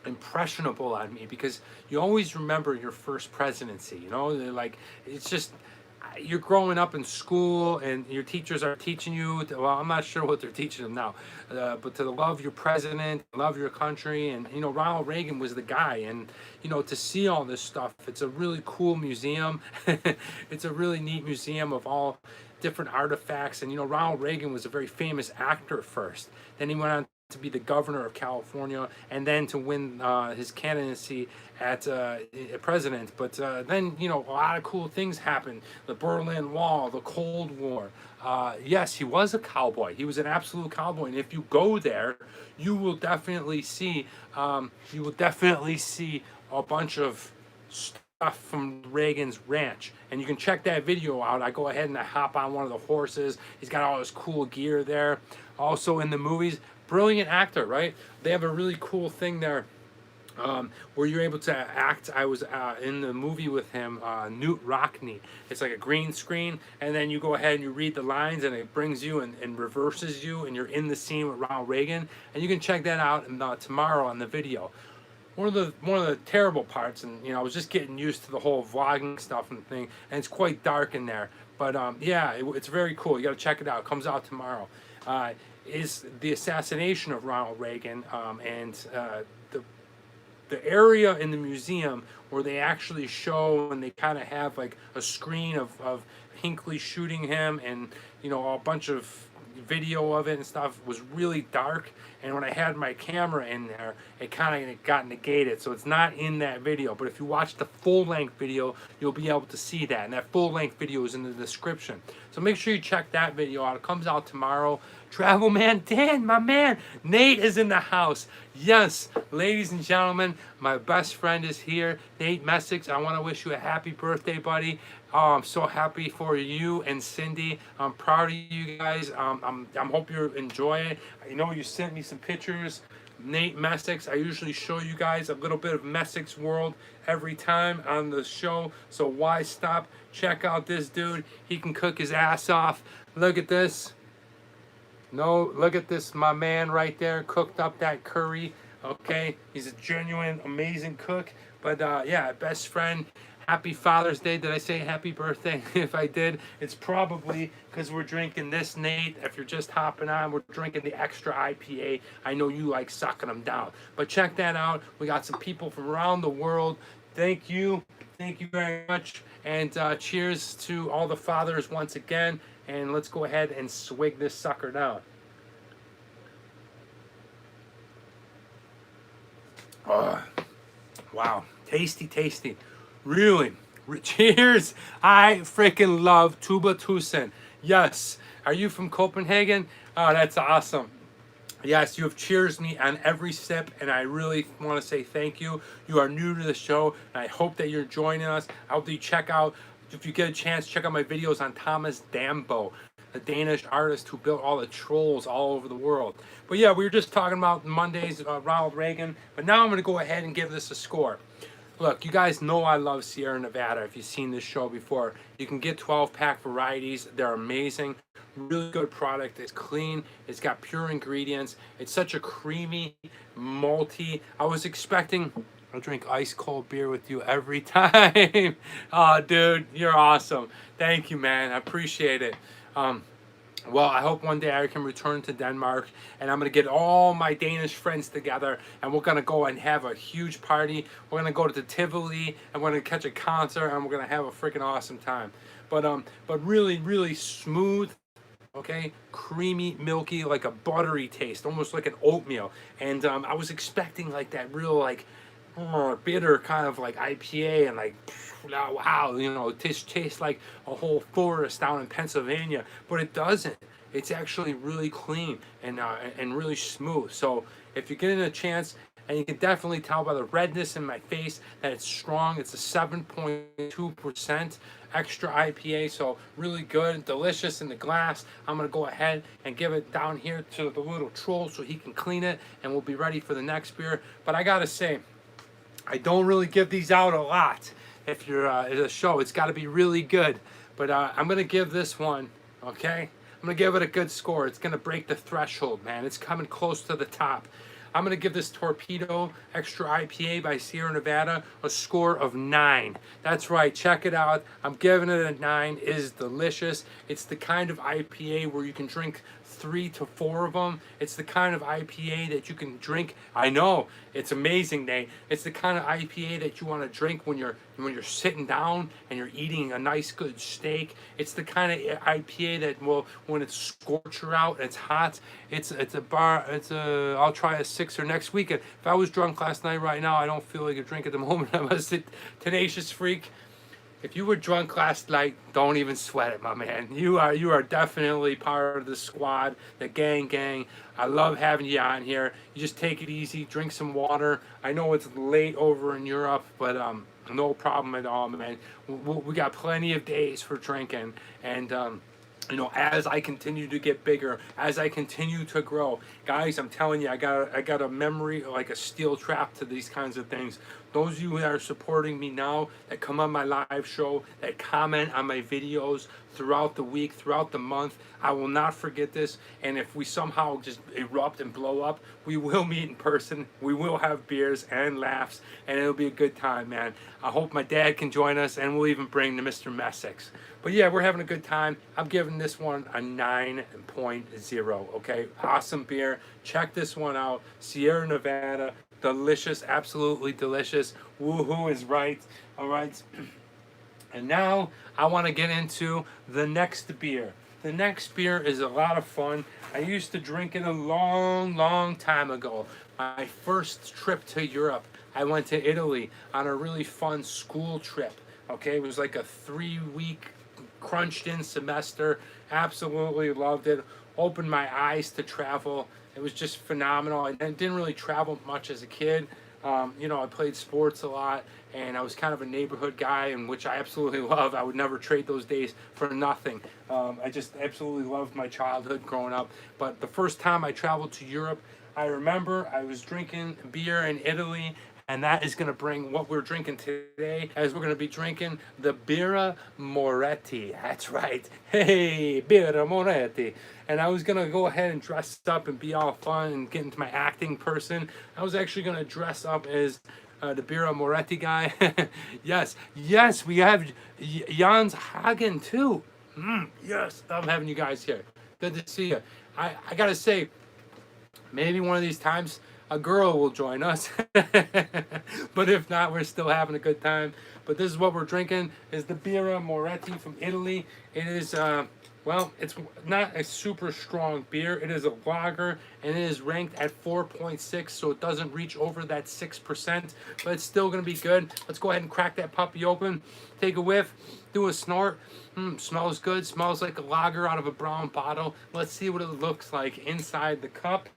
impressionable on me, because you always remember your first presidency. Like, it's just, you're growing up in school and your teachers are teaching you to, well, I'm not sure what they're teaching them now, but to love your president, love your country. And Ronald Reagan was the guy. And to see all this stuff, it's a really cool museum. It's a really neat museum of all different artifacts. And Ronald Reagan was a very famous actor first, then he went on to be the governor of California, and then to win his candidacy at president. But then a lot of cool things happened. The Berlin Wall, the Cold War. Yes, he was a cowboy. He was an absolute cowboy. And if you go there, you will definitely see a bunch of stuff from Reagan's ranch. And you can check that video out. I go ahead and I hop on one of the horses. He's got all this cool gear there. Also in the movies, brilliant actor, right? They have a really cool thing there where you're able to act. I was in the movie with him, Newt Rockney. It's like a green screen, and then you go ahead and you read the lines, and it brings you and reverses you, and you're in the scene with Ronald Reagan. And you can check that out tomorrow on the video. One of the terrible parts, and I was just getting used to the whole vlogging stuff and thing, and it's quite dark in there. But yeah, it's very cool. You got to check it out. It comes out tomorrow. Is the assassination of Ronald Reagan, and the area in the museum where they actually show, and they kind of have like a screen of Hinckley shooting him, and a bunch of video of it and stuff, was really dark. And when I had my camera in there, it kind of got negated, so it's not in that video. But if you watch the full-length video, you'll be able to see that, and that full-length video is in the description. So make sure you check that video out. It comes out tomorrow. Travel Man Dan, my man, Nate is in the house. Yes, ladies and gentlemen, my best friend is here, Nate Messick. I want to wish you a happy birthday, buddy. Oh, I'm so happy for you and Cindy. I'm proud of you guys. I'm hope you enjoy it. I know you sent me some pictures. Nate Messick. I usually show you guys a little bit of Messick's world every time on the show, so why stop? Check out this dude. He can cook his ass off. Look at this. No, look at this, my man right there, cooked up that curry. Okay, he's a genuine, amazing cook. But yeah, best friend. Happy Father's Day. Did I say happy birthday? If I did, it's probably because we're drinking this, Nate. If you're just hopping on, we're drinking the extra IPA. I know you like sucking them down. But check that out. We got some people from around the world. Thank you. Thank you very much. And cheers to all the fathers once again. And let's go ahead and swig this sucker down. Oh, wow. Tasty, tasty. Really. Cheers. I freaking love Tuba Tusen. Yes. Are you from Copenhagen? Oh, that's awesome. Yes, you have cheersed me on every sip, and I really want to say thank you. You are new to the show, and I hope that you're joining us. I hope that you check out, if you get a chance, check out my videos on Thomas Dambo, the Danish artist who built all the trolls all over the world. But yeah, we were just talking about Monday's Ronald Reagan, but now I'm going to go ahead and give this a score. Look, you guys know I love Sierra Nevada if you've seen this show before. You can get 12-pack varieties. They're amazing. Really good product. It's clean. It's got pure ingredients. It's such a creamy, malty. I was expecting I'll drink ice cold beer with you every time. Oh, dude, you're awesome. Thank you, man. I appreciate it. Well, I hope one day I can return to Denmark, and I'm going to get all my Danish friends together, and we're going to go and have a huge party. We're going to go to the Tivoli, and we're going to catch a concert, and we're going to have a freaking awesome time. But really, really smooth, okay, creamy, milky, like a buttery taste, almost like an oatmeal. And I was expecting like that real like bitter kind of like IPA, and like wow, you know, it tastes like a whole forest down in Pennsylvania, but it doesn't. It's actually really clean and really smooth. So if you're getting a chance, and you can definitely tell by the redness in my face that it's strong. It's a 7.2% extra IPA, so really good, delicious in the glass. I'm gonna go ahead and give it down here to the little troll so he can clean it, and we'll be ready for the next beer. But I gotta say, I don't really give these out a lot. If you're at a show, it's got to be really good. But I'm gonna give this one, okay? I'm gonna give it a good score. It's gonna break the threshold, man. It's coming close to the top. I'm gonna give this Torpedo Extra IPA by Sierra Nevada a score of 9. That's right, check it out. I'm giving it a 9. It is delicious. It's the kind of IPA where you can drink 3 to 4 of them. It's the kind of IPA that you can drink. I know, it's amazing, Nate. It's the kind of IPA that you want to drink when you're sitting down and you're eating a nice good steak. It's the kind of IPA that will, when it's scorcher out and it's hot, I'll try a 6er next weekend. If I was drunk last night right now, I don't feel like a drink at the moment. I'm a tenacious freak. If you were drunk last night, don't even sweat it, my man. You are definitely part of the squad, the gang. I love having you on here. You just take it easy, drink some water. I know it's late over in Europe, but no problem at all, man. We got plenty of days for drinking, and you know, as I continue to get bigger, as I continue to grow, guys, I'm telling you, I got a memory like a steel trap to these kinds of things. Those of you that are supporting me now, that come on my live show, that comment on my videos throughout the week, throughout the month, I will not forget this. And if we somehow just erupt and blow up, we will meet in person. We will have beers and laughs, and it'll be a good time, man. I hope my dad can join us, and we'll even bring the Mr. Messick. But yeah, we're having a good time. I'm giving this one a 9.0, okay? Awesome beer. Check this one out. Sierra Nevada. Delicious, absolutely delicious. Woohoo is right. All right. And now I want to get into the next beer. The next beer is a lot of fun. I used to drink it a long time ago. My first trip to Europe, I went to Italy on a really fun school trip. Okay, it was like a 3-week crunched in semester. Absolutely loved it. Opened my eyes to travel. It was just phenomenal. I didn't really travel much as a kid. You know, I played sports a lot, and I was kind of a neighborhood guy, and which I absolutely love. I would never trade those days for nothing. I just absolutely loved my childhood growing up. But the first time I traveled to Europe, I remember I was drinking beer in Italy, and that is going to bring what we're drinking today, as we're going to be drinking the Birra Moretti. That's right. Hey, Birra Moretti. And I was going to go ahead and dress up and be all fun and get into my acting person. I was actually going to dress up as the Birra Moretti guy. Yes, we have Jans Hagen too. Yes, love having you guys here. Good to see you. I got to say, maybe one of these times, a girl will join us. But if not, we're still having a good time. But this is what we're drinking, is the Birra Moretti from Italy. It is Well, it's not a super strong beer. It is a lager, and it is ranked at 4.6, so it doesn't reach over that 6%, but it's still going to be good. Let's go ahead and crack that puppy open, take a whiff, do a snort. Smells good. Smells like a lager out of a brown bottle. Let's see what it looks like inside the cup,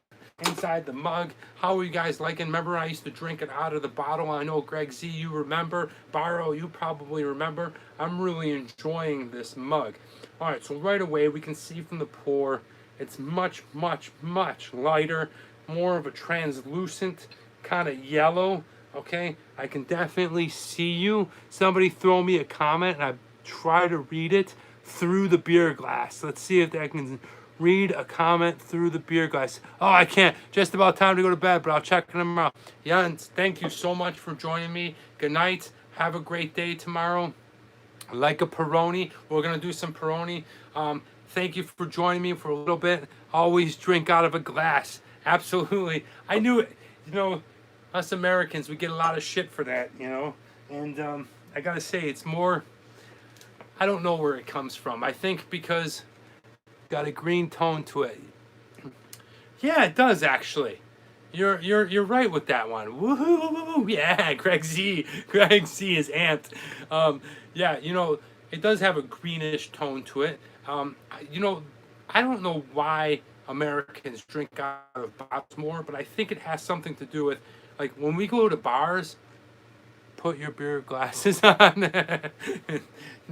inside the mug. How are you guys liking? Remember, I used to drink it out of the bottle. I know Greg Z, you remember. Barrow, you probably remember. I'm really enjoying this mug. All right, so right away we can see from the pour, it's much, much, much lighter, more of a translucent kind of yellow. Okay, I can definitely see you. Somebody throw me a comment, and I try to read it through the beer glass. Let's see if I can read a comment through the beer glass. Oh, I can't. Just about time to go to bed, but I'll check them out. Yeah, and thank you so much for joining me. Good night. Have a great day tomorrow. Like a Peroni. We're going to do some Peroni. Thank you for joining me for a little bit. Always drink out of a glass. Absolutely. I knew it. You know, us Americans, we get a lot of shit for that, you know. And I got to say, it's more, I don't know where it comes from. I think because it's got a green tone to it. Yeah, it does actually. You're right with that one. Woohoo! Yeah, Greg Z. Greg Z is amped. Yeah, you know, it does have a greenish tone to it. You know, I don't know why Americans drink out of bottles more, but I think it has something to do with, like, when we go to bars, put your beer glasses on.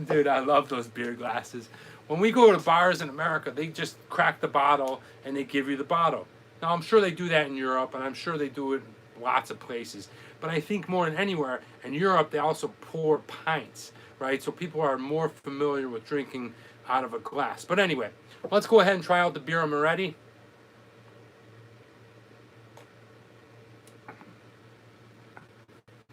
Dude, I love those beer glasses. When we go to bars in America, they just crack the bottle and they give you the bottle. Now, I'm sure they do that in Europe, and I'm sure they do it in lots of places. But I think more than anywhere, in Europe, they also pour pints, right? So people are more familiar with drinking out of a glass. But anyway, let's go ahead and try out the beer. I'm ready.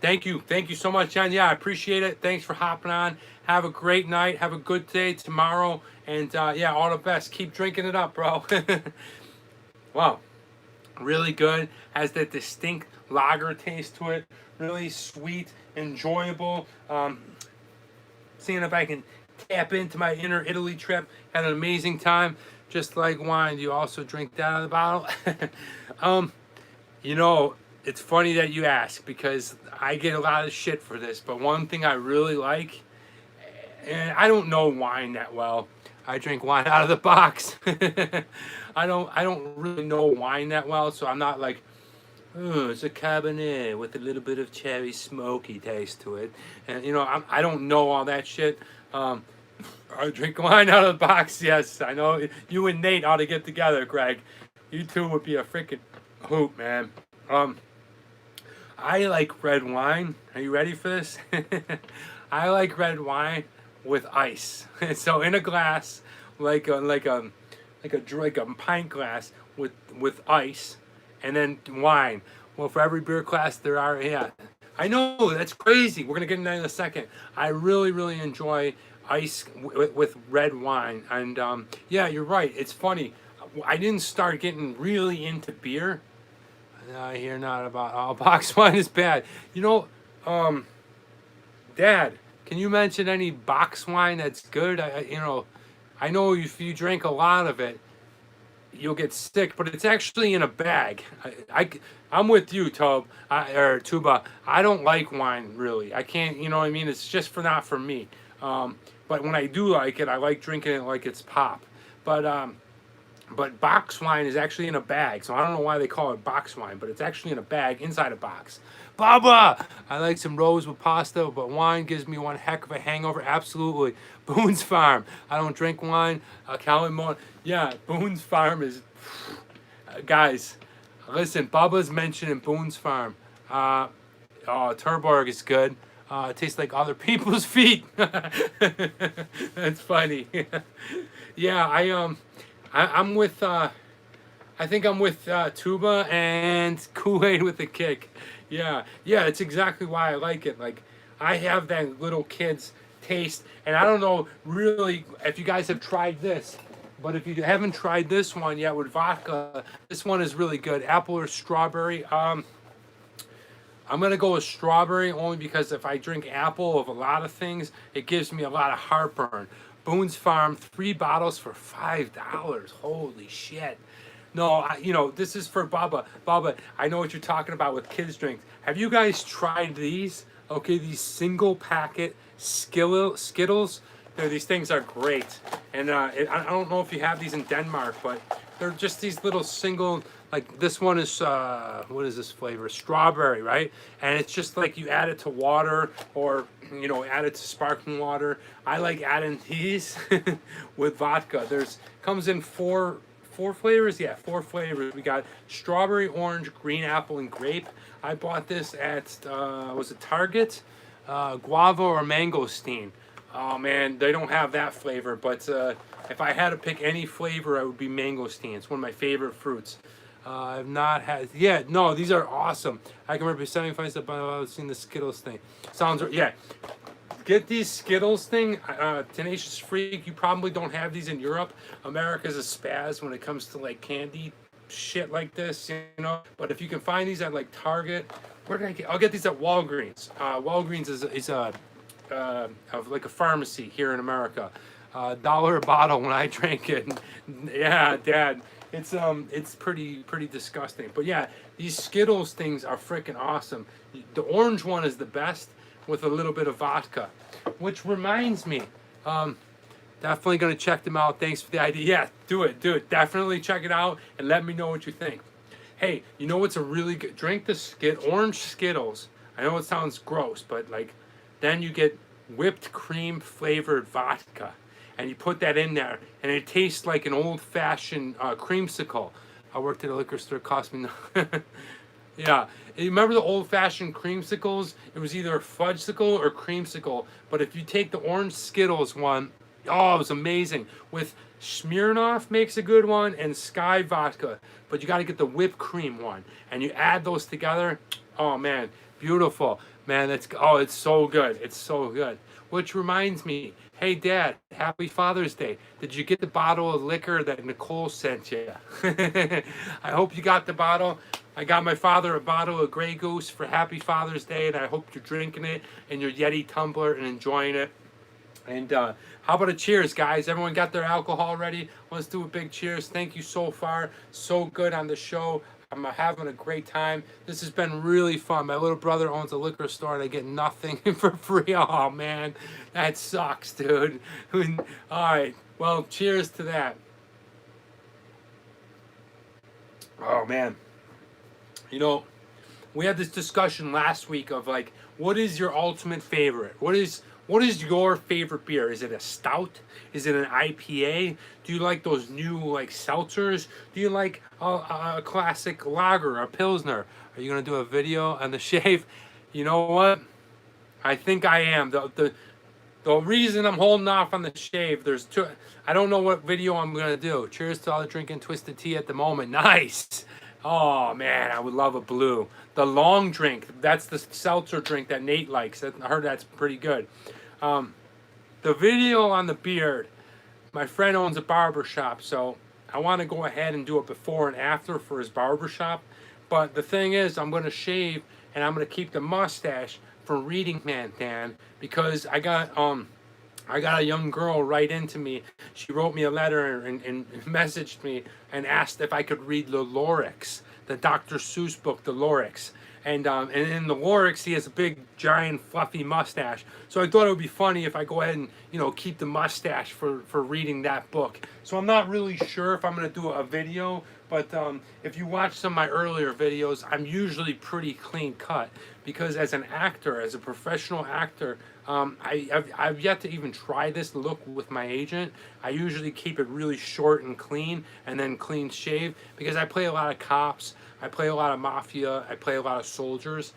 Thank you so much, John. Yeah, I appreciate it. Thanks for hopping on. Have a great night. Have a good day tomorrow. And yeah, all the best. Keep drinking it up, bro. Wow. Really good. Has that distinct lager taste to it. Really sweet, enjoyable. Seeing if I can tap into my inner Italy trip. Had an amazing time. Just like wine, do you also drink that out of the bottle? You know, it's funny that you ask, because I get a lot of shit for this. But one thing I really like, and I don't know wine that well. I drink wine out of the box. I don't really know wine that well, so I'm not like, oh, it's a Cabernet with a little bit of cherry smoky taste to it. And you know, I don't know all that shit. I drink wine out of the box. Yes, I know. You and Nate ought to get together, Greg. You two would be a freaking hoot, man. I like red wine. Are you ready for this? I like red wine with ice. So in a glass, like a pint glass with ice, and then wine. Well, for every beer class there are, yeah. I know, that's crazy. We're gonna get into that in a second. I really enjoy ice with red wine, and yeah, you're right. It's funny. I didn't start getting really into beer. I hear not about all box wine is bad. You know, Dad, can you mention any box wine that's good? You know, I know if you drink a lot of it, you'll get sick, but it's actually in a bag. I'm with you, or Tuba. I don't like wine really. I can't, you know what I mean? It's just not for me. But when I do like it, I like drinking it like it's pop. But box wine is actually in a bag, so I don't know why they call it box wine, but it's actually in a bag inside a box. Baba! I like some rose with pasta, but wine gives me one heck of a hangover. Absolutely. Boone's Farm. I don't drink wine. Calvin Moore. Yeah, Boone's Farm is... guys, listen, Bubba's mentioning Boone's Farm. Turborg is good. It tastes like other people's feet. That's funny. Yeah, I'm with, I think I'm with Tuba and Kool-Aid with a kick. Yeah, it's exactly why I like it. Like, I have that little kid's taste, and I don't know really if you guys have tried this, but if you haven't tried this one yet with vodka, this one is really good. Apple or strawberry. I'm gonna go with strawberry only because if I drink apple of a lot of things, it gives me a lot of heartburn. Boone's Farm, 3 bottles for $5. Holy shit. No, you know, this is for Bubba. Bubba, I know what you're talking about with kids' drinks. Have you guys tried these? Okay, these single packet Skittles. These things are great. And I don't know if you have these in Denmark, but they're just these little single, like this one is, what is this flavor? Strawberry, right? And it's just like you add it to water or, you know, add it to sparkling water. I like adding these with vodka. Comes in four flavors. Yeah, 4 flavors. We got strawberry, orange, green apple, and grape. I bought this at, was it Target? Guava or mangosteen. Oh man, they don't have that flavor, but if I had to pick any flavor, it would be mangosteen. It's one of my favorite fruits. I've not had, yeah, no, these are awesome. I can remember 75 stuff, but I've seen the Skittles thing. Sounds, yeah. Get these Skittles thing, Tenacious Freak. You probably don't have these in Europe. America's a spaz when it comes to like candy shit like this, you know. But if you can find these at like Target, where did I get? I'll get these at Walgreens. Walgreens is like a pharmacy here in America. $1 a bottle when I drank it. Yeah, Dad. It's pretty disgusting. But yeah, these Skittles things are freaking awesome. The orange one is the best with a little bit of vodka. Which reminds me, definitely gonna check them out. Thanks for the idea. Yeah, do it. Definitely check it out and let me know what you think. Hey, you know what's a really good drink? The orange Skittles. I know it sounds gross, but like, then you get whipped cream flavored vodka, and you put that in there, and it tastes like an old-fashioned creamsicle. I worked at a liquor store. It cost me yeah. You remember the old-fashioned creamsicles? It was either a fudgesicle or creamsicle. But if you take the orange Skittles one, oh, it was amazing. With Smirnoff makes a good one, and Sky vodka. But you got to get the whipped cream one, and you add those together. Oh man, beautiful. Man, it's so good. It's so good. Which reminds me, hey Dad, happy Father's Day. Did you get the bottle of liquor that Nicole sent you? I hope you got the bottle. I got my father a bottle of Grey Goose for Happy Father's Day, and I hope you're drinking it in your Yeti tumbler and enjoying it. And how about a cheers, guys? Everyone got their alcohol ready? Let's do a big cheers. Thank you so far. So good on the show. I'm having a great time. This has been really fun. My little brother owns a liquor store and I get nothing for free. Oh man, that sucks, dude. All right, well, cheers to that. Oh man, you know, we had this discussion last week of like, what is your ultimate favorite? What is your favorite beer? Is it a stout? Is it an IPA? Do you like those new like seltzers? Do you like a classic lager, a pilsner? Are you gonna do a video on the shave? You know what? I think I am. The reason I'm holding off on the shave, there's two. I don't know what video I'm gonna do. Cheers to all the drinking twisted tea at the moment. Nice. Oh man, I would love a blue. The long drink. That's the seltzer drink that Nate likes. I heard that's pretty good. The video on the beard, my friend owns a barber shop, so I want to go ahead and do it before and after for his barber shop. But the thing is, I'm going to shave and I'm going to keep the mustache for Reading Man Dan, because I got a young girl write into me. She wrote me a letter and messaged me and asked if I could read the Lorax, the Dr. Seuss book, the Lorax. And in the Lorax, he has a big, giant, fluffy mustache. So I thought it would be funny if I go ahead and, you know, keep the mustache for reading that book. So I'm not really sure if I'm going to do a video, but if you watch some of my earlier videos, I'm usually pretty clean cut. Because as an actor, as a professional actor, I've yet to even try this look with my agent. I usually keep it really short and clean, and then clean shave, because I play a lot of cops. I play a lot of mafia. I play a lot of soldiers.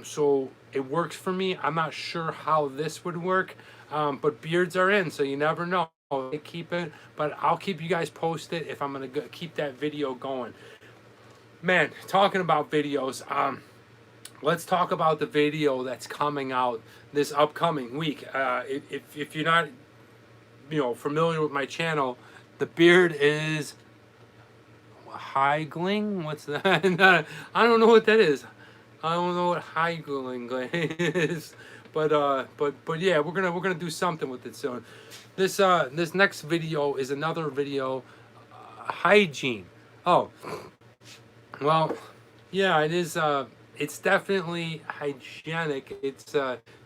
So it works for me. I'm not sure how this would work, but beards are in, so you never know. They keep it, but I'll keep you guys posted if I'm going to keep that video going. Man, talking about videos, let's talk about the video that's coming out this upcoming week. If you're not, you know, familiar with my channel, the beard is Heigling? What's that? I don't know what that is. I don't know what Heigling is. but yeah, we're gonna do something with it soon. This next video is another video, hygiene. Oh, well, yeah, it is. It's definitely hygienic. It's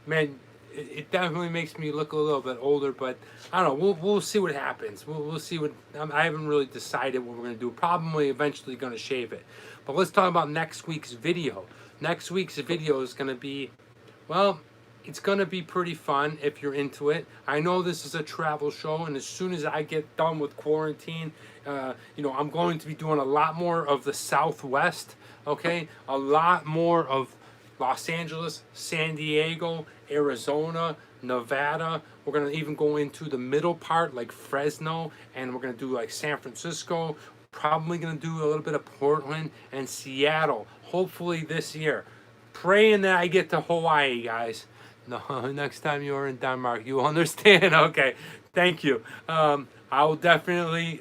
man, it definitely makes me look a little bit older. But I don't know. We'll see what happens. We'll see what. I haven't really decided what we're gonna do. Probably eventually gonna shave it. But let's talk about next week's video. Next week's video is gonna be, well, it's gonna be pretty fun if you're into it. I know this is a travel show, and as soon as I get done with quarantine, I'm going to be doing a lot more of the Southwest. Okay, a lot more of Los Angeles, San Diego, Arizona, Nevada. We're gonna even go into the middle part, like Fresno, and we're gonna do like San Francisco. Probably gonna do a little bit of Portland and Seattle. Hopefully this year. Praying that I get to Hawaii, guys. No, next time you're in Denmark, you understand. Okay, thank you. I will definitely,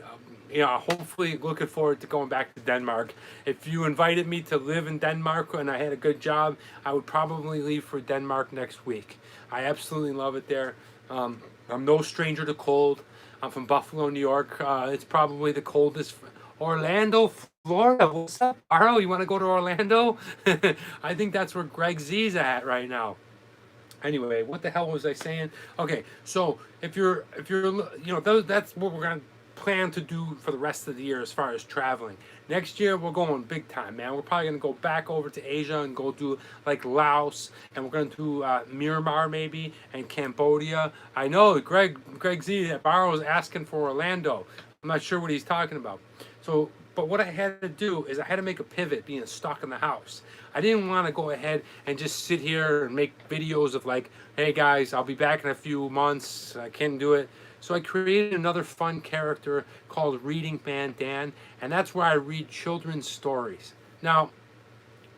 hopefully looking forward to going back to Denmark. If you invited me to live in Denmark and I had a good job, I would probably leave for Denmark next week. I absolutely love it there. I'm no stranger to cold. I'm from Buffalo, New York. It's probably the coldest. Orlando, Florida. What's up, Arlo? You want to go to Orlando? I think that's where Greg Z's at right now. Anyway, what the hell was I saying? Okay, so if you're that's what we're gonna plan to do for the rest of the year as far as traveling. Next year we're going big time, man. We're probably gonna go back over to Asia and go do like Laos, and we're gonna do Myanmar maybe and Cambodia. I know Greg Z at Barrow is asking for Orlando. I'm not sure what he's talking about. So, but what I had to do is I had to make a pivot being stuck in the house. I didn't want to go ahead and just sit here and make videos of like, hey guys, I'll be back in a few months. I can't do it. So I created another fun character called Reading Man Dan, and that's where I read children's stories. Now,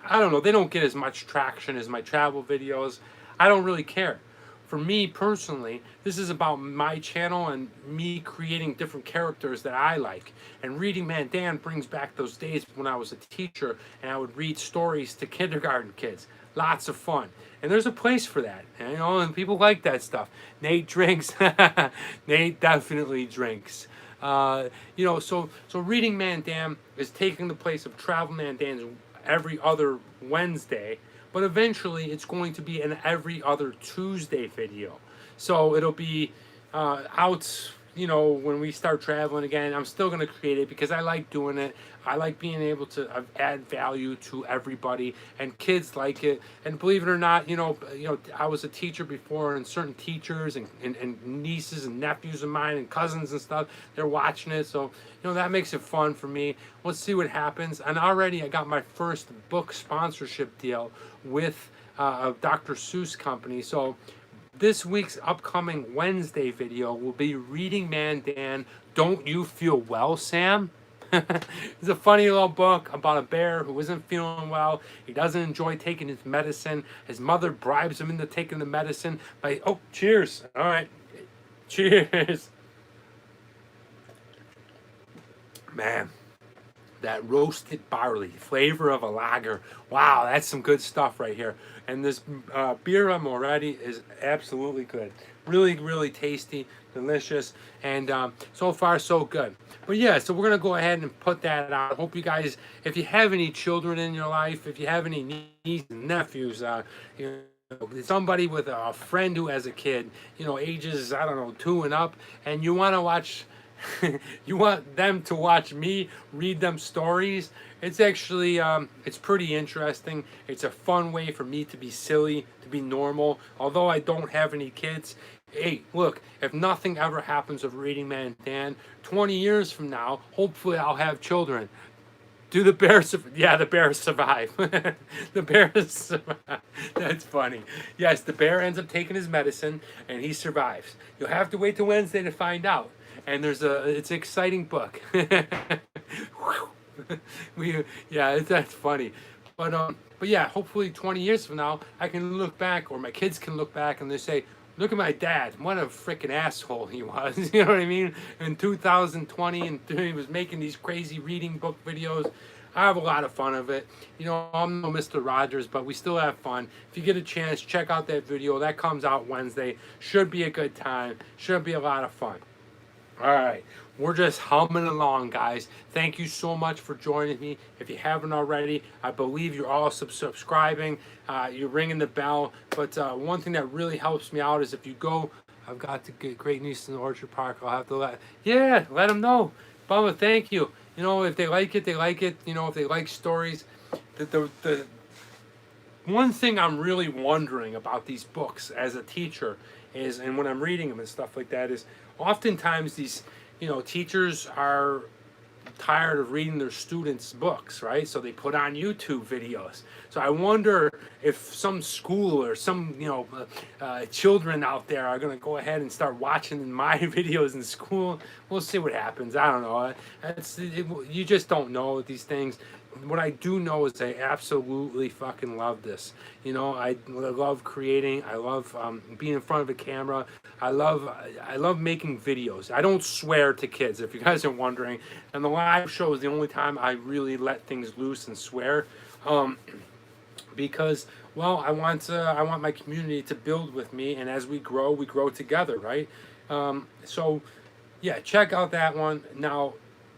I don't know, they don't get as much traction as my travel videos. I don't really care. For me personally, this is about my channel and me creating different characters that I like. And Reading Man Dan brings back those days when I was a teacher and I would read stories to kindergarten kids. Lots of fun. And there's a place for that. And people like that stuff. Nate drinks. Nate definitely drinks. So Reading Man Dan is taking the place of Travel Man Dan's every other Wednesday. But eventually, it's going to be an every other Tuesday video. So it'll be out, when we start traveling again. I'm still going to create it because I like doing it. I like being able to add value to everybody, and kids like it. And believe it or not, I was a teacher before, and certain teachers and nieces and nephews of mine and cousins and stuff, they're watching it. So, that makes it fun for me. Let's see what happens. And already I got my first book sponsorship deal with a Dr. Seuss company. So this week's upcoming Wednesday video will be Reading Man Dan, Don't You Feel Well, Sam? It's a funny little book about a bear who isn't feeling well. He doesn't enjoy taking his medicine. His mother bribes him into taking the medicine by, cheers. All right. Cheers. Man, that roasted barley, flavor of a lager. Wow, that's some good stuff right here. And this beer Moretti is absolutely good. Really, really tasty, delicious, and so far so good. But yeah, so we're gonna go ahead and put that out. I hope you guys, if you have any children in your life, if you have any nieces and nephews, somebody with a friend who has a kid, ages, 2 and up, and you want to watch. You want them to watch me read them stories. It's actually it's pretty interesting. It's a fun way for me to be silly, to be normal. Although I don't have any kids, hey, look, if nothing ever happens of Reading Man Dan, 20 years from now, hopefully I'll have children. Do the bears survive? Yeah, the bears survive. The bears survive. That's funny. Yes, the bear ends up taking his medicine and he survives. You'll have to wait till Wednesday to find out. And it's an exciting book. That's funny. But yeah, hopefully 20 years from now, I can look back, or my kids can look back and they say, look at my dad, what a freaking asshole he was. You know what I mean? In 2020, and he was making these crazy reading book videos. I have a lot of fun of it. You know, I'm no Mr. Rogers, but we still have fun. If you get a chance, check out that video. That comes out Wednesday. Should be a good time. Should be a lot of fun. All right, we're just humming along, guys. Thank you so much for joining me. If you haven't already, I believe you're all subscribing. You're ringing the bell. But one thing that really helps me out is if you go, I've got to get Great Niece in Orchard Park. I'll have to let them know. Bubba, thank you. You know, if they like it, they like it. You know, if they like stories. The one thing I'm really wondering about these books as a teacher is, and when I'm reading them and stuff like that, is oftentimes these, you know, teachers are tired of reading their students' books, right? So they put on YouTube videos. So I wonder if some school or some, you know, children out there are going to go ahead and start watching my videos in school. We'll see what happens. I don't know. You just don't know these things. What I do know is I absolutely fucking love this. You know, I love creating. I love being in front of a camera. I love making videos. I don't swear to kids, if you guys are wondering. And the live show is the only time I really let things loose and swear, because, well, I want my community to build with me, and as we grow together, right? So, yeah, check out that one now.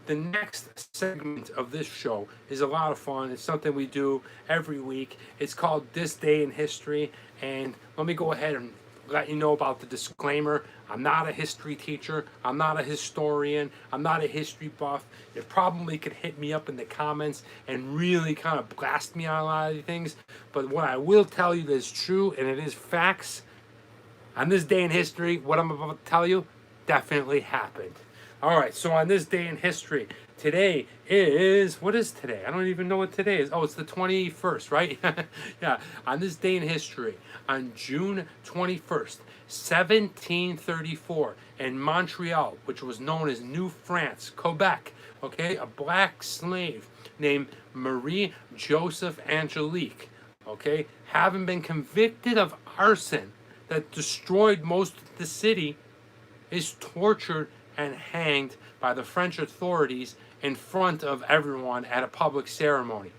The next segment of this show is a lot of fun. It's something we do every week. It's called This Day in History. And let me go ahead and let you know about the disclaimer. I'm not a history teacher. I'm not a historian. I'm not a history buff. You probably could hit me up in the comments and really kind of blast me on a lot of these things. But what I will tell you that is true, and it is facts, on this day in history, what I'm about to tell you definitely happened. All right, so on this day in history, today is, what is today? I don't even know what today is. Oh, it's the 21st, right? Yeah, on this day in history, on June 21st, 1734, in Montreal, which was known as New France, Quebec, okay, a black slave named Marie Joseph Angelique, okay, having been convicted of arson that destroyed most of the city, is tortured and hanged by the French authorities in front of everyone at a public ceremony.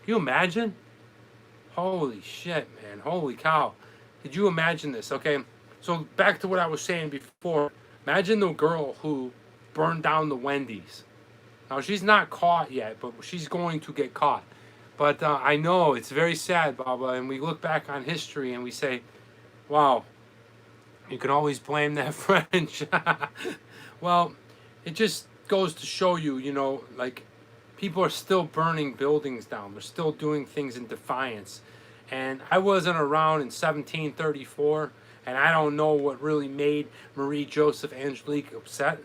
Can you imagine? Holy shit, man. Holy cow. Did you imagine this? Okay, so back to what I was saying before. Imagine the girl who burned down the Wendy's. Now, she's not caught yet, but she's going to get caught. But I know it's very sad, Baba, and we look back on history and we say, wow, you can always blame that French. Well, it just goes to show you, you know, like, people are still burning buildings down. They're still doing things in defiance. And I wasn't around in 1734, and I don't know what really made Marie Joseph Angelique upset.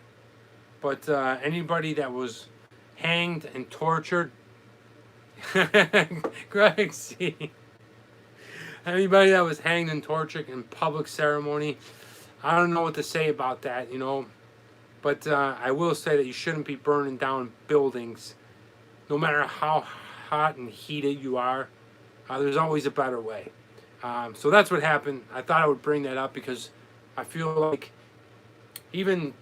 But anybody that was hanged and tortured, Greg, see, anybody that was hanged and tortured in public ceremony, I don't know what to say about that, you know. But I will say that you shouldn't be burning down buildings, no matter how hot and heated you are. There's always a better way. So that's what happened. I thought I would bring that up because I feel like even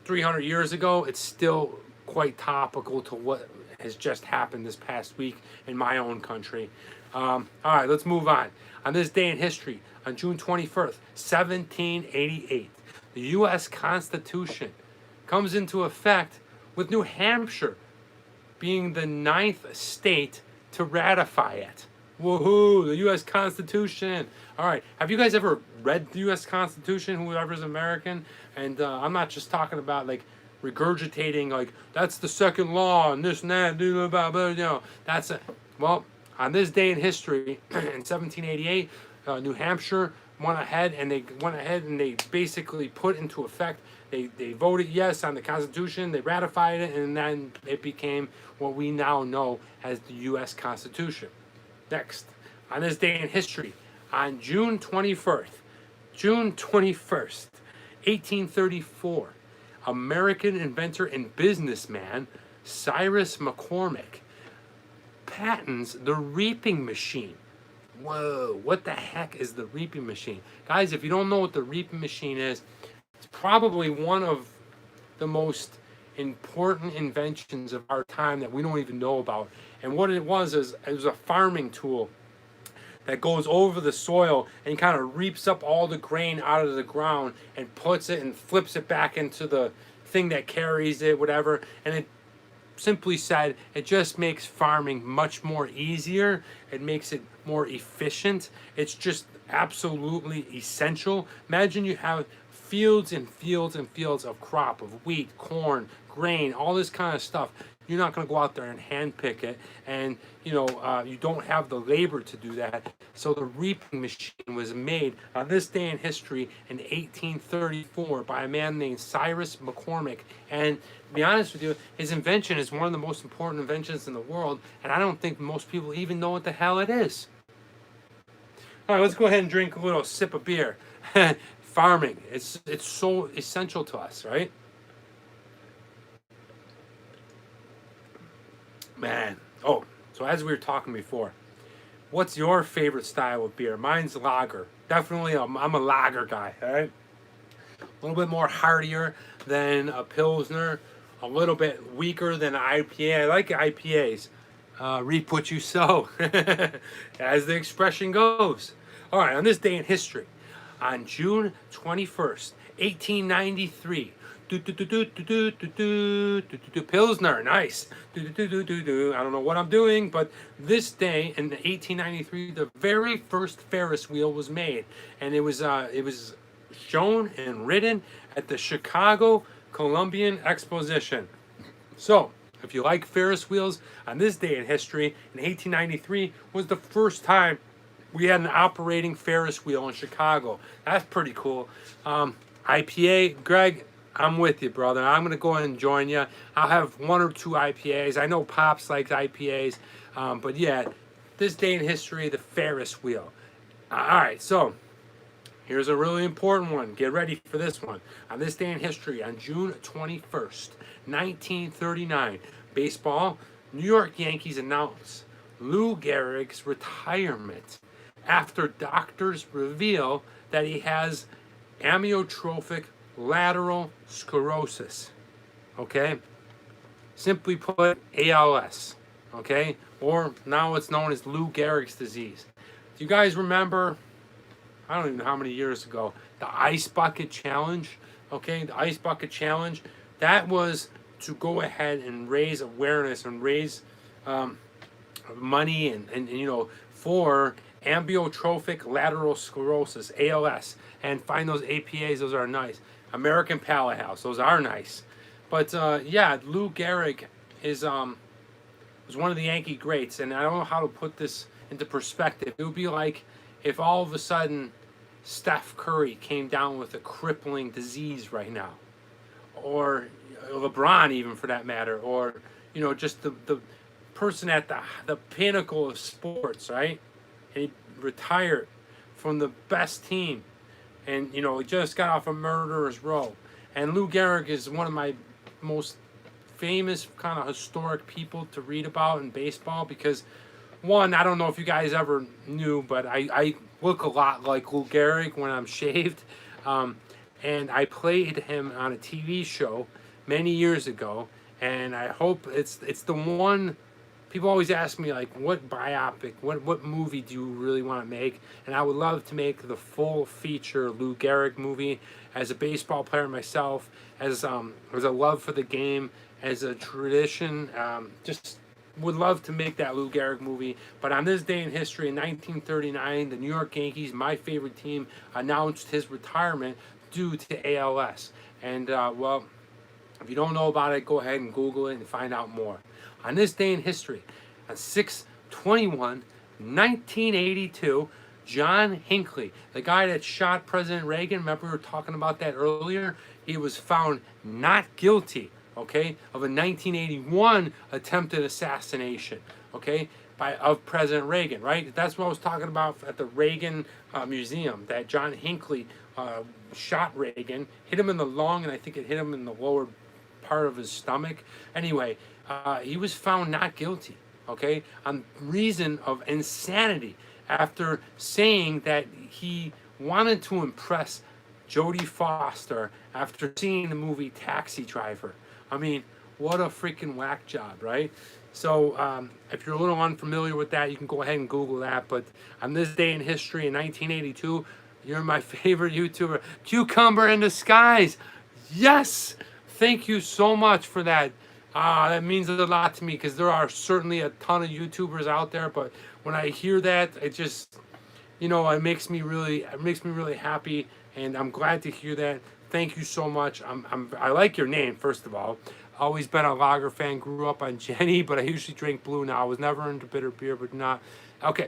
300 years ago, it's still quite topical to what has just happened this past week in my own country. All right, let's move on. On this day in history, on June 21st, 1788, the U.S. Constitution comes into effect, with New Hampshire being the 9th state to ratify it. Woohoo, the U.S. Constitution. All right, have you guys ever read the U.S. Constitution, whoever's American? And I'm not just talking about, like, regurgitating, like, that's the second law, and this and that, blah, blah, blah, you know, that's it. Well, on this day in history, in 1788, New Hampshire went ahead and they basically put into effect, they voted yes on the Constitution, they ratified it, and then it became what we now know as the U.S. Constitution. Next, on this day in history, on June 21st, 1834, American inventor and businessman Cyrus McCormick patents the reaping machine. Whoa, what the heck is the reaping machine? Guys, if you don't know what the reaping machine is, it's probably one of the most important inventions of our time that we don't even know about. And what it was is it was a farming tool that goes over the soil and kind of reaps up all the grain out of the ground and puts it and flips it back into the thing that carries it, whatever. And it simply said, it just makes farming much more easier. It makes it more efficient. It's just absolutely essential. Imagine you have fields and fields and fields of crop, of wheat, corn, grain, all this kind of stuff. You're not going to go out there and hand pick it, and you don't have the labor to do that. So the reaping machine was made on this day in history in 1834 by a man named Cyrus McCormick. And to be honest with you, his invention is one of the most important inventions in the world, and I don't think most people even know what the hell it is. All right, let's go ahead and drink a little sip of beer. Farming, it's so essential to us, right? Man. Oh, so as we were talking before, what's your favorite style of beer? Mine's lager. Definitely, I'm a lager guy, all right? A little bit more heartier than a Pilsner, a little bit weaker than an IPA. I like IPAs. Reap what you sow, as the expression goes. All right, on this day in history, on June 21st, 1893, Pilsner, nice. I don't know what I'm doing, but this day in 1893, the very first Ferris wheel was made, and it was shown and ridden at the Chicago Columbian Exposition. So, if you like Ferris wheels, on this day in history, in 1893, was the first time we had an operating Ferris wheel in Chicago. That's pretty cool. IPA, Greg, I'm with you, brother. I'm going to go ahead and join you. I'll have one or two IPAs. I know Pops likes IPAs. But yeah, this day in history, the Ferris wheel. All right, so here's a really important one. Get ready for this one. On this day in history, on June 21st, 1939, baseball, New York Yankees announce Lou Gehrig's retirement after doctors reveal that he has amyotrophic lateral sclerosis. Okay? Simply put, ALS. Okay? Or now it's known as Lou Gehrig's disease. Do you guys remember, I don't even know how many years ago, the Ice Bucket Challenge? Okay? The Ice Bucket Challenge. That was to go ahead and raise awareness and raise money and for amyotrophic lateral sclerosis, ALS, and find those APAs. Those are nice. American Palate House. Those are nice. But yeah, Lou Gehrig was one of the Yankee greats, and I don't know how to put this into perspective. It would be like if all of a sudden Steph Curry came down with a crippling disease right now, or LeBron even for that matter, or just the person at the pinnacle of sports, right? And he retired from the best team, and he just got off a murderer's row. And Lou Gehrig is one of my most famous kind of historic people to read about in baseball because, one, I don't know if you guys ever knew, but I look a lot like Lou Gehrig when I'm shaved, and I played him on a TV show many years ago, and I hope it's the one. People always ask me, like, what biopic, what movie do you really want to make? And I would love to make the full feature Lou Gehrig movie. As a baseball player myself, as a love for the game, as a tradition, just would love to make that Lou Gehrig movie. But on this day in history, in 1939, the New York Yankees, my favorite team, announced his retirement due to ALS. And, well, if you don't know about it, go ahead and Google it and find out more. On this day in history, on 6/21/1982, John Hinckley, the guy that shot President Reagan, remember we were talking about that earlier? He was found not guilty, okay, of a 1981 attempted assassination, okay, of President Reagan, right? That's what I was talking about at the Reagan Museum, that John Hinckley shot Reagan, hit him in the lung, and I think it hit him in the lower part of his stomach. Anyway, he was found not guilty, okay, on reason of insanity after saying that he wanted to impress Jodie Foster after seeing the movie Taxi Driver. I mean, what a freaking whack job, right? So if you're a little unfamiliar with that, you can go ahead and Google that. But on this day in history in 1982, you're my favorite YouTuber, Cucumber in Disguise. Yes, thank you so much for that. That means a lot to me because there are certainly a ton of YouTubers out there, but when I hear that, it just, it makes me really happy, and I'm glad to hear that. Thank you so much. I like your name, first of all. Always been a lager fan. Grew up on Jenny, but I usually drink blue now. I was never into bitter beer, but not. Okay.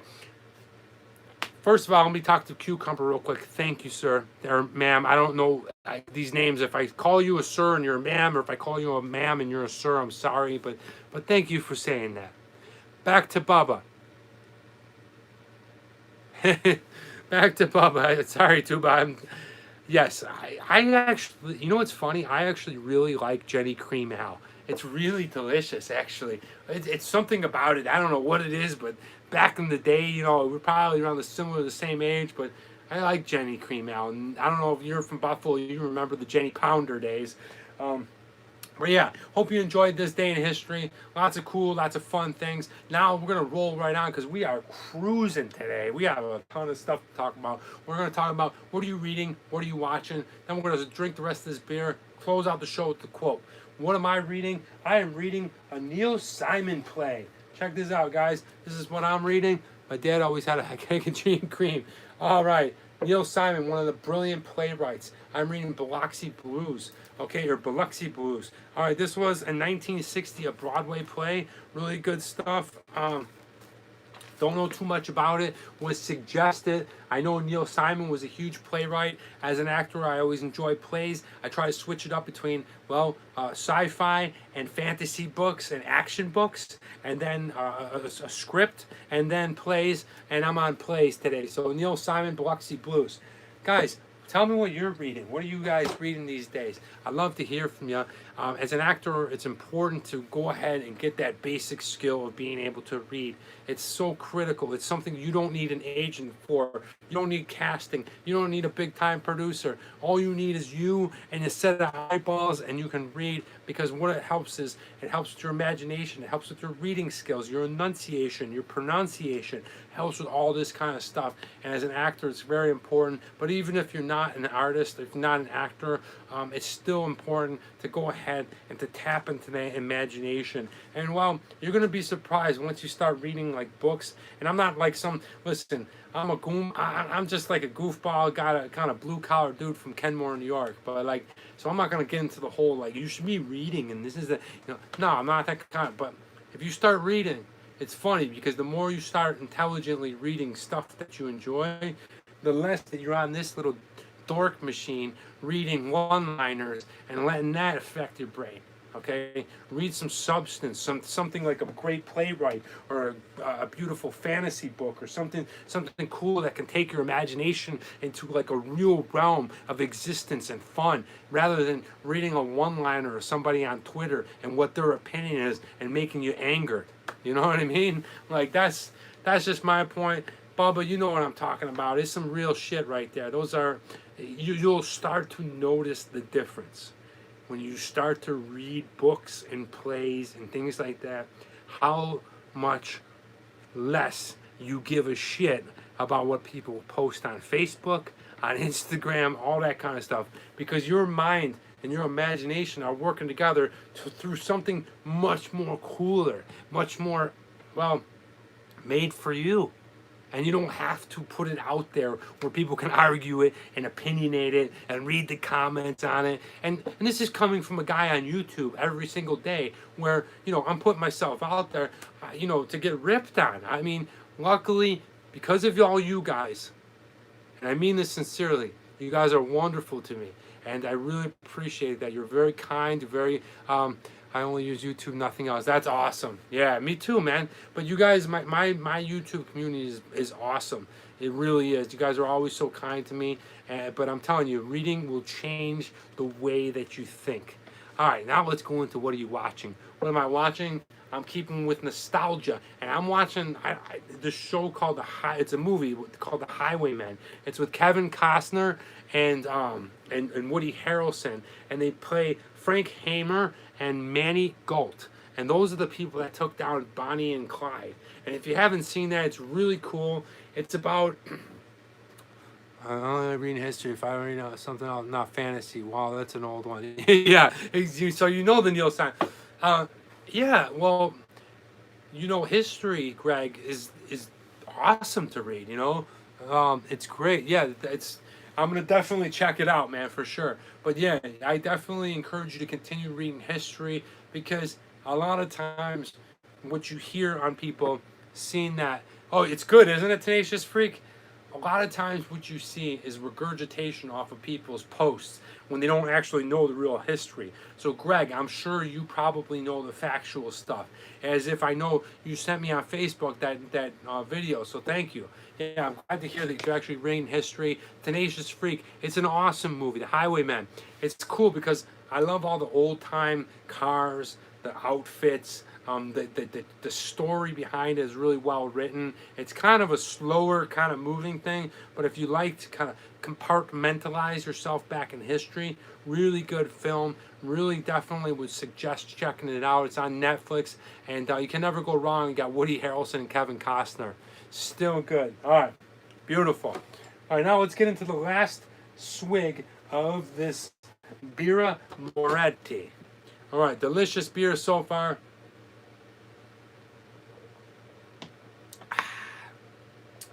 First of all, let me talk to Cucumber real quick. Thank you, sir, or ma'am. I don't know these names. If I call you a sir and you're a ma'am, or if I call you a ma'am and you're a sir, I'm sorry, but thank you for saying that. Back to Bubba. Back to Bubba. Sorry, Tuba. Yes, I actually, you know what's funny? I actually really like Jenny Cream Ale. It's really delicious, actually. It's something about it. I don't know what it is, but back in the day, we're probably around the same age, but I like Jenny Cream Ale. And I don't know if you're from Buffalo, you remember the Jenny Pounder days. But yeah, hope you enjoyed this day in history. Lots of fun things. Now we're going to roll right on because we are cruising today. We have a ton of stuff to talk about. We're going to talk about what are you reading, what are you watching. Then we're going to drink the rest of this beer, close out the show with the quote. What am I reading? I am reading a Neil Simon play. Check this out, guys. This is what I'm reading. My dad always had a cake and tea and cream. All right. Neil Simon, one of the brilliant playwrights. I'm reading Biloxi Blues, or Biloxi Blues. All right, this was in 1960, a Broadway play. Really good stuff. Don't know too much about it. Was suggested. I know Neil Simon was a huge playwright. As an actor, I always enjoy plays. I try to switch it up between, sci-fi and fantasy books and action books, and then a script, and then plays. And I'm on plays today. So Neil Simon, Biloxi Blues. Guys, tell me what you're reading. What are you guys reading these days? I'd love to hear from you. As an actor, it's important to go ahead and get that basic skill of being able to read. It's so critical. It's something you don't need an agent for. You don't need casting. You don't need a big-time producer. All you need is you and a set of eyeballs, and you can read, because what it helps is it helps with your imagination. It helps with your reading skills, your enunciation, your pronunciation. It helps with all this kind of stuff. And as an actor, it's very important. But even if you're not an artist, if you're not an actor, it's still important to go ahead and to tap into that imagination. And you're going to be surprised once you start reading like books. And I'm not like listen, I'm just like a goofball guy, kind of blue collar dude from Kenmore, New York. But so I'm not going to get into the whole, you should be reading and this is no, I'm not that kind of, but if you start reading, it's funny because the more you start intelligently reading stuff that you enjoy, the less that you're on this little dork machine reading one-liners and letting that affect your brain. Okay, read some substance, something like a great playwright or a beautiful fantasy book or something cool that can take your imagination into like a real realm of existence and fun, rather than reading a one-liner or somebody on Twitter and what their opinion is and making you angered. You know what I mean? That's just my point. Bubba, you know what I'm talking about. It's some real shit right there. You'll start to notice the difference when you start to read books and plays and things like that, how much less you give a shit about what people post on Facebook, on Instagram, all that kind of stuff, because your mind and your imagination are working together through something much more cooler, much more, made for you. And you don't have to put it out there where people can argue it and opinionate it and read the comments on it. And this is coming from a guy on YouTube every single day where, I'm putting myself out there, to get ripped on. I mean, luckily, because of all you guys, and I mean this sincerely, you guys are wonderful to me. And I really appreciate that. You're very kind, very... I only use YouTube, nothing else. That's awesome. Yeah, me too, man. But you guys, my YouTube community is awesome. It really is. You guys are always so kind to me. But I'm telling you, reading will change the way that you think. All right, now let's go into what are you watching. What am I watching? I'm keeping with nostalgia, and I'm watching this show called It's a movie called The Highwaymen. It's with Kevin Costner and Woody Harrelson, and they play Frank Hamer and Manny Galt. And those are the people that took down Bonnie and Clyde. And if you haven't seen that, it's really cool. It's about I'm only reading history. If I already know something else, not fantasy. Wow, that's an old one. Yeah, so you know the Neil Stein. Yeah, well, history, Greg, is awesome to read. It's great. Yeah, I'm gonna definitely check it out, man, for sure. But yeah, I definitely encourage you to continue reading history, because a lot of times what you hear on people seeing that, oh, it's good, isn't it, Tenacious Freak? A lot of times what you see is regurgitation off of people's posts when they don't actually know the real history. So Greg, I'm sure you probably know the factual stuff, as if I know you sent me on Facebook that video, so thank you. Yeah, I'm glad to hear that you're actually reading history. Tenacious Freak, it's an awesome movie, The Highwaymen. It's cool because I love all the old time cars, the outfits. The story behind it is really well written. It's kind of a slower kind of moving thing, but if you like to kind of compartmentalize yourself back in history, really good film. Really definitely would suggest checking it out. It's on Netflix, and you can never go wrong. You got Woody Harrelson and Kevin Costner. Still good. All right, beautiful. All right, now let's get into the last swig of this Birra Moretti. All right, delicious beer so far.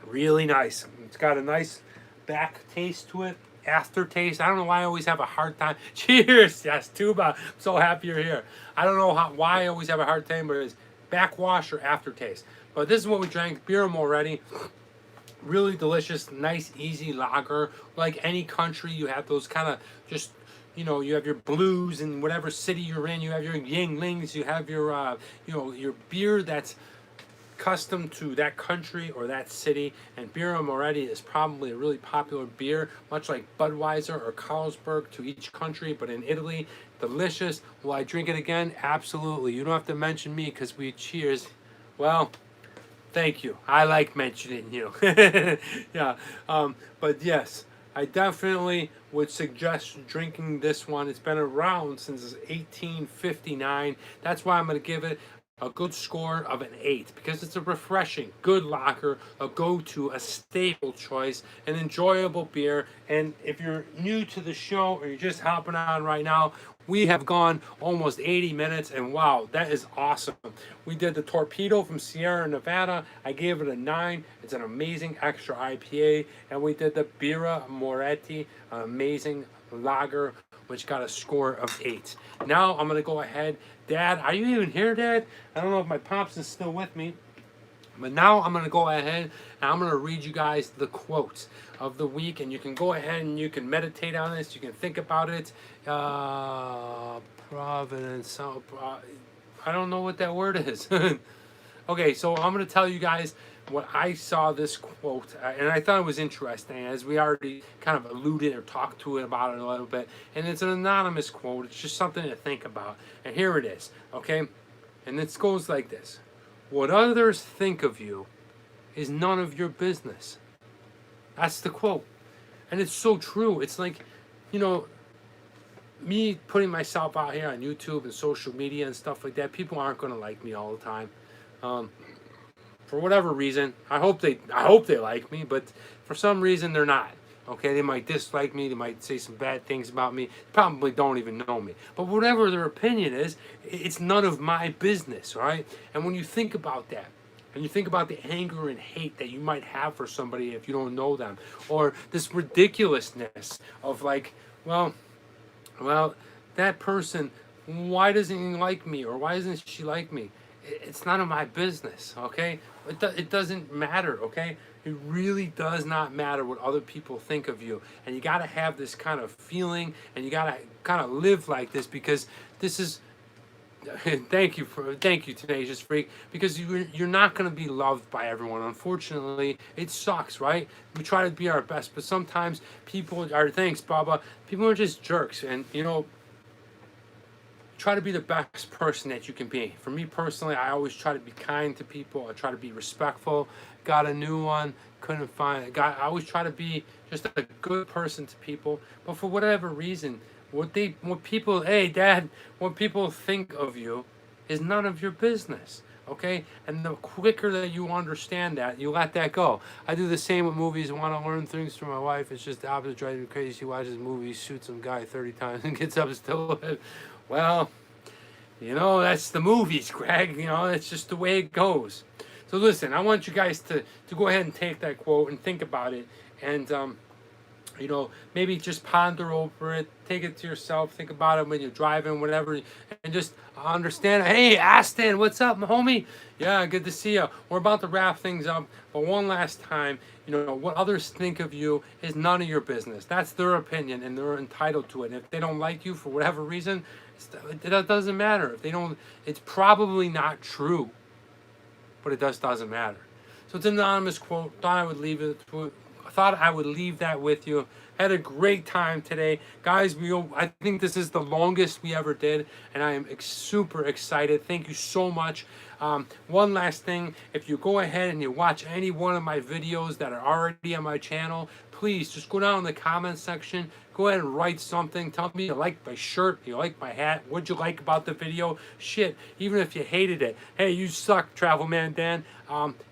Really nice. It's got a nice back taste to it, aftertaste. I don't know why I always have a hard time. Cheers. Yes, Tuba. I'm so happy you're here. I don't know why I always have a hard time, but it's backwash or aftertaste. But this is what we drank. Birra Moretti. Really delicious, nice, easy lager. Like any country, you have those kind of just, you have your blues in whatever city you're in. You have your Yinglings. You have your, your beer that's custom to that country or that city. And Birra Moretti is probably a really popular beer, much like Budweiser or Carlsberg to each country. But in Italy, delicious. Will I drink it again? Absolutely. You don't have to mention me because we cheers. Well, thank you. I like mentioning you. Yeah. But yes, I definitely would suggest drinking this one. It's been around since 1859. That's why I'm going to give it a good score of an 8, because it's a refreshing, good lager, a go-to, a staple choice, an enjoyable beer. And if you're new to the show or you're just hopping on right now, we have gone almost 80 minutes, and wow, that is awesome. We did the Torpedo from Sierra Nevada. I gave it a 9. It's an amazing extra IPA. And we did the Birra Moretti, an amazing lager, which got a score of 8. Now I'm going to go ahead. Dad, are you even here, Dad? I don't know if my pops is still with me. But now I'm going to go ahead and I'm going to read you guys the quotes of the week. And you can go ahead and you can meditate on this. You can think about it. Providence. I don't know what that word is. Okay, so I'm going to tell you guys what I saw this quote, and I thought it was interesting, as we already kind of alluded or talked to it about it a little bit. And it's an anonymous quote. It's just something to think about. And here it is, okay? And this goes like this. What others think of you is none of your business. That's the quote. And it's so true. It's like, me putting myself out here on YouTube and social media and stuff like that, people aren't going to like me all the time. For whatever reason, I hope they like me, but for some reason they're not. Okay, they might dislike me, they might say some bad things about me, probably don't even know me. But whatever their opinion is, it's none of my business, right? And when you think about that, and you think about the anger and hate that you might have for somebody if you don't know them, or this ridiculousness of like, well, that person, why doesn't he like me, or why doesn't she like me? It's none of my business, okay? It doesn't matter, okay? It really does not matter what other people think of you. And you got to have this kind of feeling, and you got to kind of live like this, because this is... thank you, Tenacious Freak, because you're not going to be loved by everyone. Unfortunately, it sucks, right? We try to be our best, but sometimes people are... Thanks, Baba. People are just jerks, and, try to be the best person that you can be. For me personally, I always try to be kind to people. I try to be respectful. Got a new one, couldn't find it. I always try to be just a good person to people. But for whatever reason, what people, hey dad, what people think of you is none of your business. Okay, and the quicker that you understand that, you let that go. I do the same with movies. I want to learn things from my wife. It's just the opposite, driving me crazy. She watches movies, shoots some guy 30 times, and gets up and still. Well, that's the movies, Greg. It's just the way it goes. So listen, I want you guys to go ahead and take that quote and think about it, and maybe just ponder over it, take it to yourself, think about it when you're driving, whatever, and just understand. Hey, Aston, what's up, homie? Yeah, good to see you. We're about to wrap things up, but one last time, what others think of you is none of your business. That's their opinion, and they're entitled to it. And if they don't like you for whatever reason, it doesn't matter. If they don't, it's probably not true, but it doesn't matter. So it's an anonymous quote. Thought I would leave that with you. Had a great time today, guys. I think this is the longest we ever did, and I am super excited. Thank you so much. One last thing, if you go ahead and you watch any one of my videos that are already on my channel, please just go down in the comment section. Go ahead and write something. Tell me you like my shirt, you like my hat, what'd you like about the video. Shit, even if you hated it. Hey, you suck, Travel Man Dan.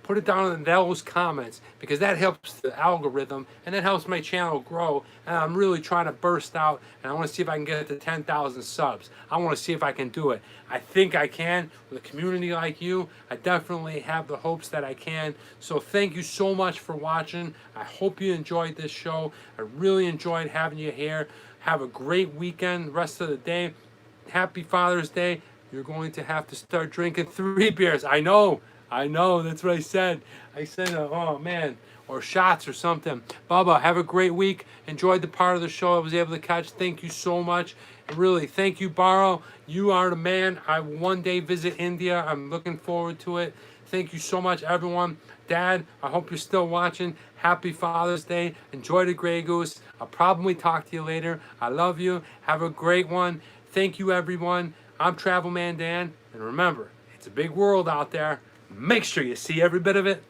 Put it down in those comments, because that helps the algorithm and that helps my channel grow. And I'm really trying to burst out, and I want to see if I can get it to 10,000 subs. I want to see if I can do it. I think I can. With a community like you, I definitely have the hopes that I can. So thank you so much for watching. I hope you enjoyed this show. I really enjoyed having you here. Have a great weekend, rest of the day. Happy Father's Day. You're going to have to start drinking 3 beers. I know, that's what I said. I said, oh man, or shots or something. Bubba, have a great week. Enjoyed the part of the show I was able to catch. Thank you so much. And really, thank you, Baro. You are the man. I will one day visit India. I'm looking forward to it. Thank you so much, everyone. Dad, I hope you're still watching. Happy Father's Day. Enjoy the Grey Goose. I'll probably talk to you later. I love you. Have a great one. Thank you, everyone. I'm Travel Man Dan. And remember, it's a big world out there. Make sure you see every bit of it.